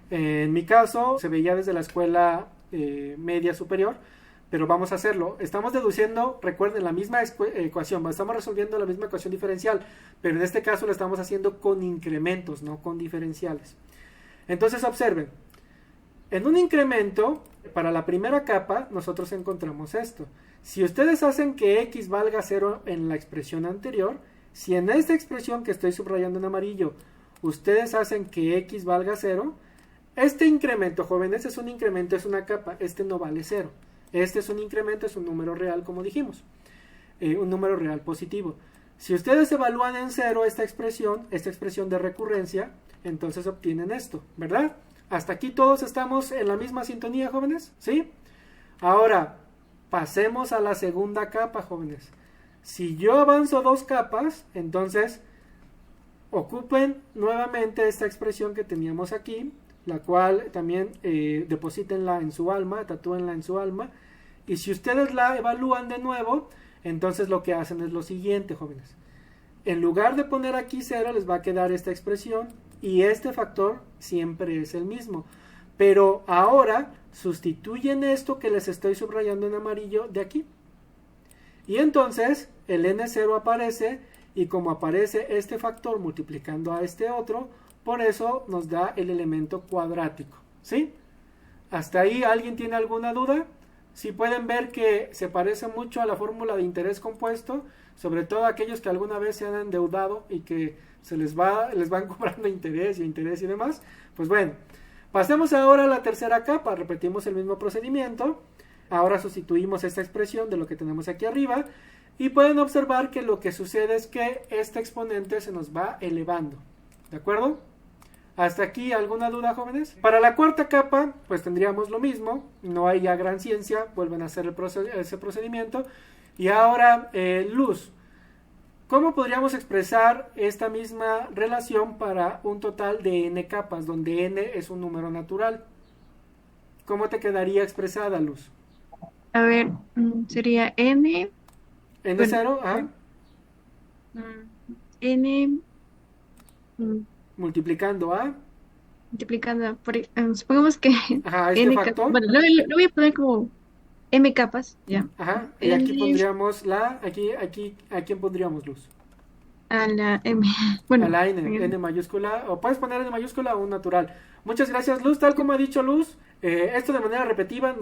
En mi caso, se veía desde la escuela media superior, pero vamos a hacerlo. Estamos deduciendo, recuerden, la misma ecuación, estamos resolviendo la misma ecuación diferencial, pero en este caso lo estamos haciendo con incrementos, no con diferenciales. Entonces observen, en un incremento, para la primera capa, nosotros encontramos esto. Si ustedes hacen que x valga 0 en la expresión anterior, si en esta expresión que estoy subrayando en amarillo, ustedes hacen que x valga 0, este incremento, jóvenes, es un incremento, es una capa, este no vale 0. Este es un incremento, es un número real, como dijimos, un número real positivo. Si ustedes evalúan en 0 esta expresión de recurrencia, entonces obtienen esto, ¿verdad? Hasta aquí todos estamos en la misma sintonía, jóvenes, ¿sí? Ahora, pasemos a la segunda capa, jóvenes. Si yo avanzo 2 capas, entonces ocupen nuevamente esta expresión que teníamos aquí, la cual también deposítenla en su alma, tatúenla en su alma, y si ustedes la evalúan de nuevo, entonces lo que hacen es lo siguiente, jóvenes. En lugar de poner aquí 0, les va a quedar esta expresión, y este factor siempre es el mismo. Pero ahora sustituyen esto que les estoy subrayando en amarillo de aquí. Y entonces el n0 aparece, y como aparece este factor multiplicando a este otro, por eso nos da el elemento cuadrático, ¿sí? ¿Hasta ahí alguien tiene alguna duda? Si pueden ver que se parece mucho a la fórmula de interés compuesto, sobre todo aquellos que alguna vez se han endeudado y que les van cobrando interés y demás. Pues bueno, pasemos ahora a la tercera capa, repetimos el mismo procedimiento. Ahora sustituimos esta expresión de lo que tenemos aquí arriba y pueden observar que lo que sucede es que este exponente se nos va elevando, ¿de acuerdo? ¿Hasta aquí alguna duda, jóvenes? Para la cuarta capa, pues tendríamos lo mismo, no hay ya gran ciencia, vuelven a hacer ese procedimiento. Y ahora, Luz, ¿cómo podríamos expresar esta misma relación para un total de n capas, donde n es un número natural? ¿Cómo te quedaría expresada, Luz? A ver, sería n. N0, ¿ah? N. Multiplicando a. Multiplicando por, supongamos que ajá, este n factor. Bueno, lo voy a poner como m capas, ya. Ajá, y aquí pondríamos ¿a quién pondríamos, Luz? A la m. Bueno, a la n mayúscula, o puedes poner n mayúscula o un natural. Muchas gracias, Luz. Tal como ha dicho Luz, esto de manera repetida,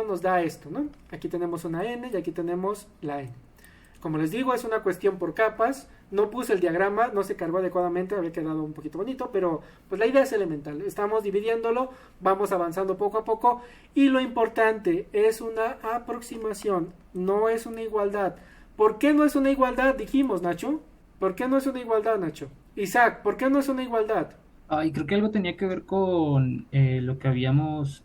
nos da esto, ¿no? Aquí tenemos una n y aquí tenemos la n. Como les digo, es una cuestión por capas. No puse el diagrama, no se cargó adecuadamente, había quedado un poquito bonito, pero pues la idea es elemental. Estamos dividiéndolo, vamos avanzando poco a poco, y lo importante es una aproximación, no es una igualdad. ¿Por qué no es una igualdad? Dijimos, Nacho. ¿Por qué no es una igualdad, Nacho? Isaac, ¿por qué no es una igualdad? Y creo que algo tenía que ver con lo que habíamos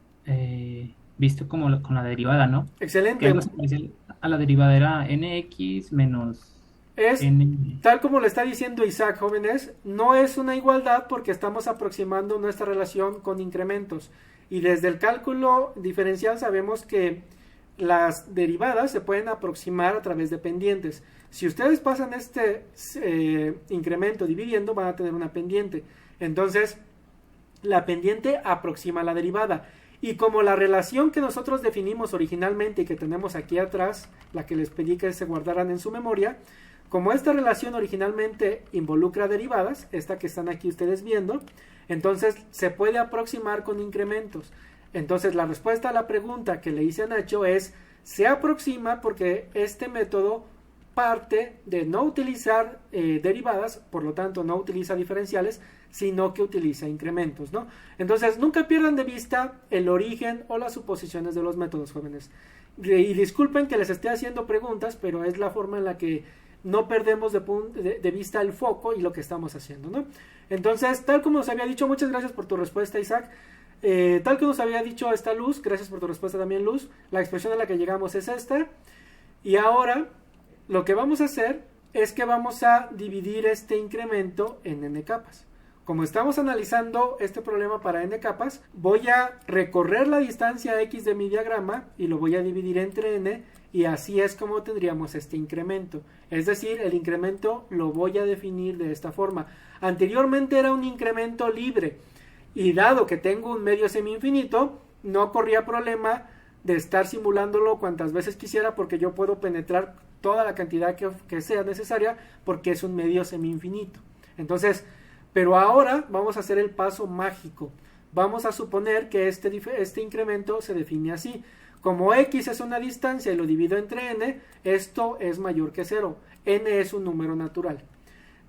visto como con la derivada, ¿no? Excelente. Que algo se parecía a la derivada era nx menos es n. Tal como le está diciendo Isaac, jóvenes, no es una igualdad porque estamos aproximando nuestra relación con incrementos. Y desde el cálculo diferencial sabemos que las derivadas se pueden aproximar a través de pendientes. Si ustedes pasan este incremento dividiendo, van a tener una pendiente. Entonces, la pendiente aproxima la derivada. Y como la relación que nosotros definimos originalmente y que tenemos aquí atrás, la que les pedí que se guardaran en su memoria, Como esta relación originalmente involucra derivadas, esta que están aquí ustedes viendo, entonces se puede aproximar con incrementos. Entonces la respuesta a la pregunta que le hice a Nacho es, se aproxima porque este método parte de no utilizar derivadas, por lo tanto no utiliza diferenciales, sino que utiliza incrementos, ¿no? Entonces nunca pierdan de vista el origen o las suposiciones de los métodos, jóvenes. Y disculpen que les esté haciendo preguntas, pero es la forma en la que no perdemos de vista el foco y lo que estamos haciendo, ¿no? Entonces, tal como nos había dicho, muchas gracias por tu respuesta, Isaac. Tal como nos había dicho esta Luz, gracias por tu respuesta también, Luz. La expresión a la que llegamos es esta. Y ahora, lo que vamos a hacer es que vamos a dividir este incremento en n capas. Como estamos analizando este problema para n capas, voy a recorrer la distancia x de mi diagrama y lo voy a dividir entre n, y así es como tendríamos este incremento. Es decir, el incremento lo voy a definir de esta forma. Anteriormente era un incremento libre, y dado que tengo un medio semi-infinito, no corría problema de estar simulándolo cuantas veces quisiera, porque yo puedo penetrar toda la cantidad que sea necesaria, porque es un medio semi-infinito. Entonces, pero ahora vamos a hacer el paso mágico. Vamos a suponer que este incremento se define así. Como x es una distancia y lo divido entre n, esto es mayor que 0. N es un número natural.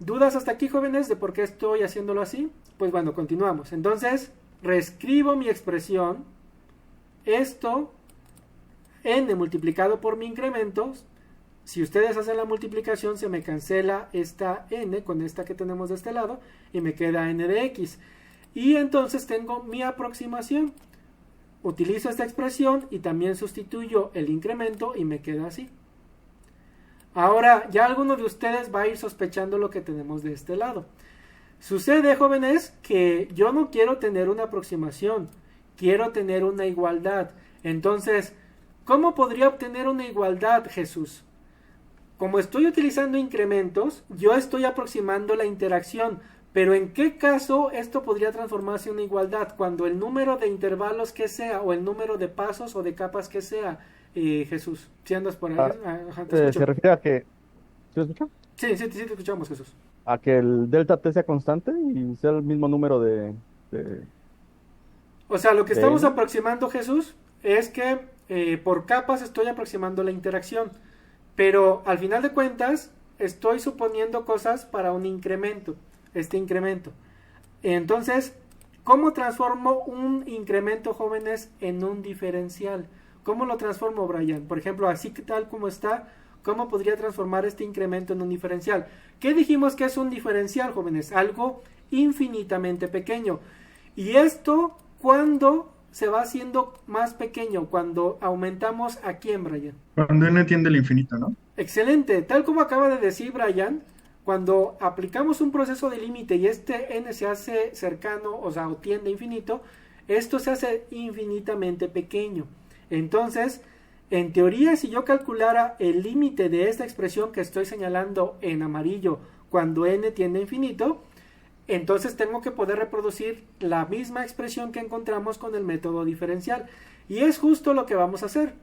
¿Dudas hasta aquí, jóvenes, de por qué estoy haciéndolo así? Pues bueno, continuamos. Entonces, reescribo mi expresión. Esto, n multiplicado por mi incremento. Si ustedes hacen la multiplicación, se me cancela esta n con esta que tenemos de este lado y me queda n de x. Y entonces tengo mi aproximación. Utilizo esta expresión y también sustituyo el incremento y me queda así. Ahora, ya alguno de ustedes va a ir sospechando lo que tenemos de este lado. Sucede, jóvenes, que yo no quiero tener una aproximación, quiero tener una igualdad. Entonces, ¿cómo podría obtener una igualdad, Jesús? Como estoy utilizando incrementos, yo estoy aproximando la interacción, pero ¿en qué caso esto podría transformarse en una igualdad? Cuando el número de intervalos que sea, o el número de pasos o de capas que sea, Jesús. Si andas por ahí. Ajá, se refiere a que... ¿Sí lo escucha? Sí, te escuchamos, Jesús. A que el delta t sea constante y sea el mismo número de... O sea, lo que estamos n. aproximando, Jesús, es que por capas estoy aproximando la interacción. Pero al final de cuentas, estoy suponiendo cosas para un incremento. Este incremento. Entonces, ¿cómo transformo un incremento, jóvenes, en un diferencial? ¿Cómo lo transformo, Brian? Por ejemplo, así que tal como está, ¿cómo podría transformar este incremento en un diferencial? ¿Qué dijimos que es un diferencial, jóvenes? Algo infinitamente pequeño. Y esto, ¿cuándo se va haciendo más pequeño? Cuando aumentamos ¿a quién, Brian? Cuando n tiende al infinito, ¿no? Excelente. Tal como acaba de decir Brian, cuando aplicamos un proceso de límite y este n se hace cercano, o sea, o tiende a infinito, esto se hace infinitamente pequeño. Entonces, en teoría, si yo calculara el límite de esta expresión que estoy señalando en amarillo cuando n tiende a infinito, entonces tengo que poder reproducir la misma expresión que encontramos con el método diferencial. Y es justo lo que vamos a hacer.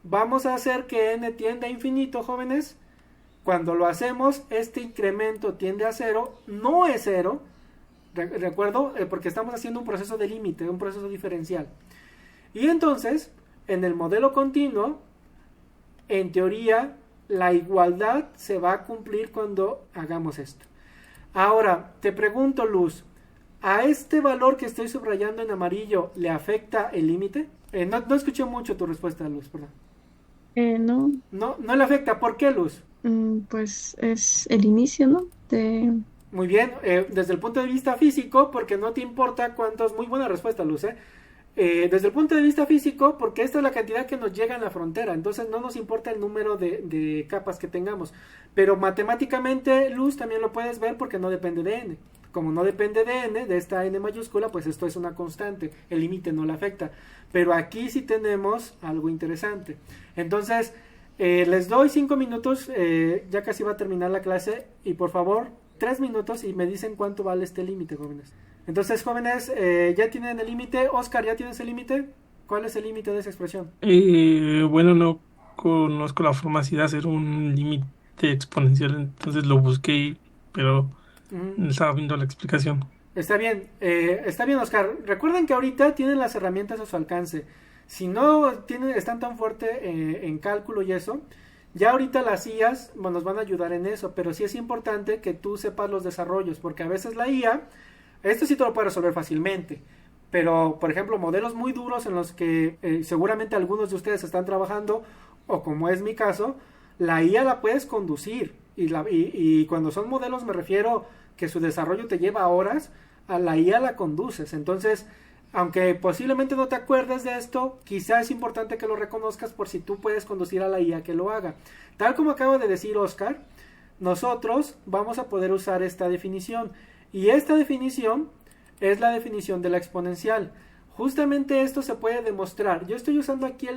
Vamos a hacer que n tienda a infinito, jóvenes. Cuando lo hacemos, este incremento tiende a 0, no es 0, recuerdo, porque estamos haciendo un proceso de límite, un proceso diferencial. Y entonces, en el modelo continuo, en teoría, la igualdad se va a cumplir cuando hagamos esto. Ahora, te pregunto, Luz, ¿a este valor que estoy subrayando en amarillo le afecta el límite? No escuché mucho tu respuesta, Luz, perdón. No. No le afecta. ¿Por qué, Luz? Pues es el inicio, ¿no? Muy bien, desde el punto de vista físico, porque no te importa cuántos... Muy buena respuesta, Luz, desde el punto de vista físico, porque esta es la cantidad que nos llega en la frontera, entonces no nos importa el número de capas que tengamos. Pero matemáticamente, Luz, también lo puedes ver porque no depende de n. Como no depende de n, de esta n mayúscula, pues esto es una constante, el límite no le afecta. Pero aquí sí tenemos algo interesante. Entonces, les doy 5 minutos, ya casi va a terminar la clase, y por favor, 3 minutos y me dicen cuánto vale este límite, jóvenes. Entonces, jóvenes, ¿ya tienen el límite? Oscar, ¿ya tienes el límite? ¿Cuál es el límite de esa expresión? Bueno, no conozco la forma así de hacer un límite de exponencial, entonces lo busqué, pero Mm. estaba viendo la explicación. Está bien, Oscar. Recuerden que ahorita tienen las herramientas a su alcance. Si no están tan fuerte en cálculo y eso, ya ahorita las IAs nos van a ayudar en eso, pero sí es importante que tú sepas los desarrollos, porque a veces la IA, esto sí te lo puede resolver fácilmente, pero por ejemplo modelos muy duros en los que seguramente algunos de ustedes están trabajando, o como es mi caso, la IA la puedes conducir, y cuando son modelos me refiero que su desarrollo te lleva horas, a la IA la conduces. Entonces, aunque posiblemente no te acuerdes de esto, quizá es importante que lo reconozcas por si tú puedes conducir a la IA que lo haga. Tal como acaba de decir Oscar, nosotros vamos a poder usar esta definición, y esta definición es la definición de la exponencial. Justamente esto se puede demostrar. Yo estoy usando aquí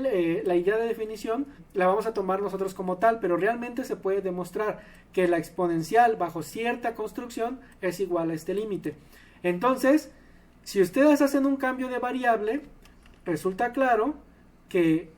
la idea de definición, la vamos a tomar nosotros como tal, pero realmente se puede demostrar que la exponencial bajo cierta construcción es igual a este límite. Entonces, si ustedes hacen un cambio de variable, resulta claro que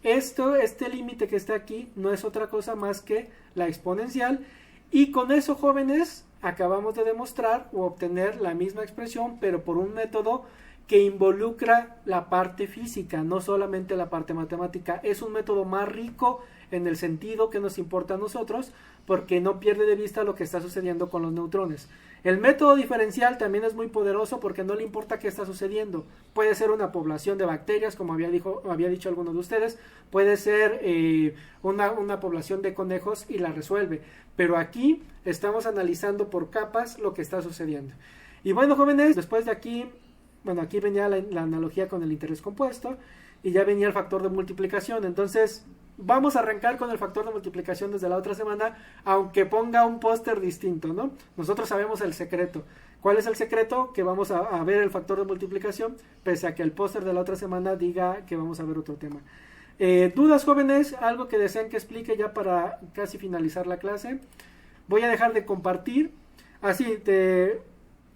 este límite que está aquí no es otra cosa más que la exponencial, y con eso, jóvenes, acabamos de demostrar o obtener la misma expresión, pero por un método que involucra la parte física, no solamente la parte matemática. Es un método más rico en el sentido que nos importa a nosotros, porque no pierde de vista lo que está sucediendo con los neutrones. El método diferencial también es muy poderoso porque no le importa qué está sucediendo. Puede ser una población de bacterias, como había dicho alguno de ustedes, puede ser una población de conejos y la resuelve. Pero aquí estamos analizando por capas lo que está sucediendo. Y bueno, jóvenes, después de aquí, aquí venía la analogía con el interés compuesto y ya venía el factor de multiplicación. Entonces vamos a arrancar con el factor de multiplicación desde la otra semana, aunque ponga un póster distinto, ¿no? Nosotros sabemos el secreto. ¿Cuál es el secreto? Que vamos a ver el factor de multiplicación, pese a que el póster de la otra semana diga que vamos a ver otro tema. ¿Dudas, jóvenes? ¿Algo que desean que explique ya para casi finalizar la clase? Voy a dejar de compartir. Así,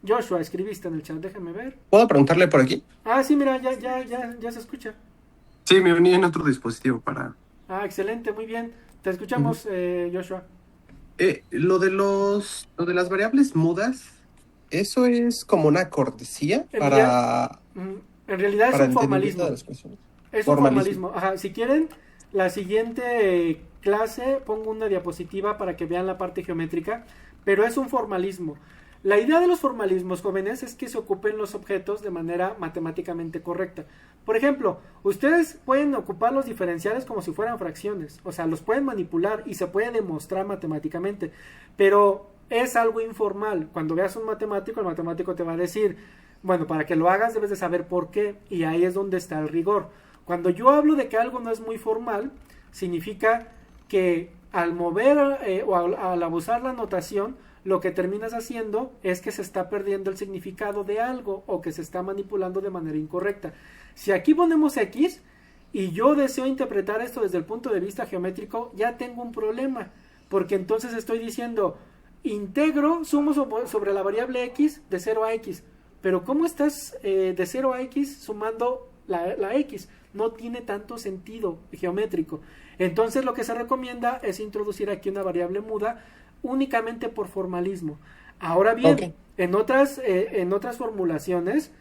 Joshua, escribiste en el chat, déjame ver. ¿Puedo preguntarle por aquí? Ah, sí, mira, ya se escucha. Sí, me uní en otro dispositivo para... Ah, excelente, muy bien. Te escuchamos, Joshua. Lo de las variables mudas, ¿eso es como una cortesía para...? En realidad es un formalismo. Es un formalismo. Ajá, si quieren, la siguiente clase pongo una diapositiva para que vean la parte geométrica, pero es un formalismo. La idea de los formalismos, jóvenes, es que se ocupen los objetos de manera matemáticamente correcta. Por ejemplo, ustedes pueden ocupar los diferenciales como si fueran fracciones, o sea, los pueden manipular y se puede demostrar matemáticamente, pero es algo informal. Cuando veas un matemático, el matemático te va a decir, bueno, para que lo hagas debes de saber por qué, y ahí es donde está el rigor. Cuando yo hablo de que algo no es muy formal, significa que al mover o al abusar la notación, lo que terminas haciendo es que se está perdiendo el significado de algo o que se está manipulando de manera incorrecta. Si aquí ponemos X y yo deseo interpretar esto desde el punto de vista geométrico, ya tengo un problema, porque entonces estoy diciendo integro, sumo sobre la variable X de 0 a X, pero ¿cómo estás de 0 a X sumando la X? No tiene tanto sentido geométrico. Entonces lo que se recomienda es introducir aquí una variable muda únicamente por formalismo. Ahora bien, en otras formulaciones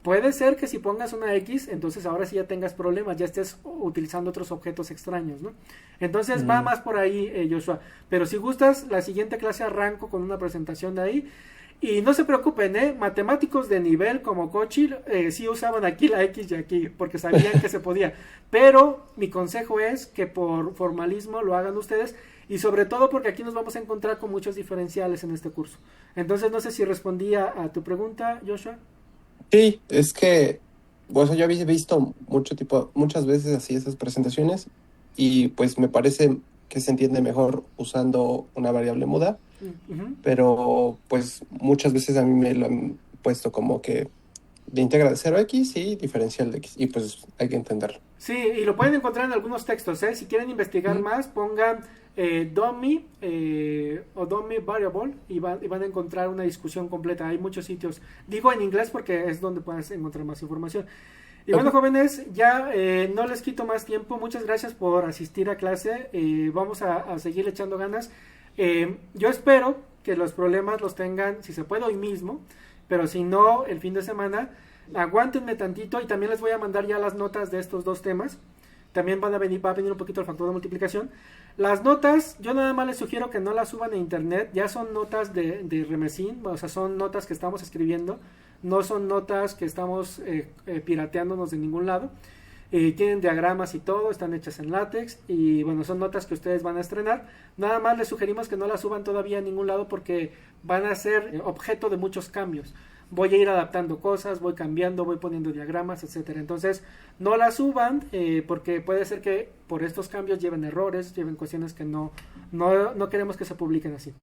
puede ser que si pongas una X, entonces ahora sí ya tengas problemas, ya estés utilizando otros objetos extraños, ¿no? Entonces va más por ahí, Joshua. Pero si gustas, la siguiente clase arranco con una presentación de ahí. Y no se preocupen, matemáticos de nivel como Cochi sí usaban aquí la X y aquí, porque sabían que se podía. Pero mi consejo es que por formalismo lo hagan ustedes, y sobre todo porque aquí nos vamos a encontrar con muchos diferenciales en este curso. Entonces no sé si respondía a tu pregunta, Joshua. Sí, es que yo había visto muchas veces así esas presentaciones, y pues me parece que se entiende mejor usando una variable muda. Pero pues muchas veces a mí me lo han puesto como que de integra de 0 a X y diferencial de X, y pues hay que entenderlo. Sí, y lo pueden encontrar en algunos textos, si quieren investigar más, pongan dummy o dummy variable y van a encontrar una discusión completa. Hay muchos sitios, digo en inglés porque es donde puedes encontrar más información. Y bueno, jóvenes, ya no les quito más tiempo. Muchas gracias por asistir a clase. Vamos a seguir echando ganas. Yo espero que los problemas los tengan, si se puede, hoy mismo, pero si no, el fin de semana. Aguántenme tantito y también les voy a mandar ya las notas de estos dos temas. También va a venir un poquito el factor de multiplicación. Las notas, yo nada más les sugiero que no las suban a internet. Ya son notas de Remesín, o sea, son notas que estamos escribiendo. No son notas que estamos pirateándonos de ningún lado. Tienen diagramas y todo, están hechas en látex. Y bueno, son notas que ustedes van a estrenar. Nada más les sugerimos que no las suban todavía a ningún lado porque van a ser objeto de muchos cambios. Voy a ir adaptando cosas, voy cambiando, voy poniendo diagramas, etcétera. Entonces, no las suban porque puede ser que por estos cambios lleven errores, lleven cuestiones que no queremos que se publiquen así.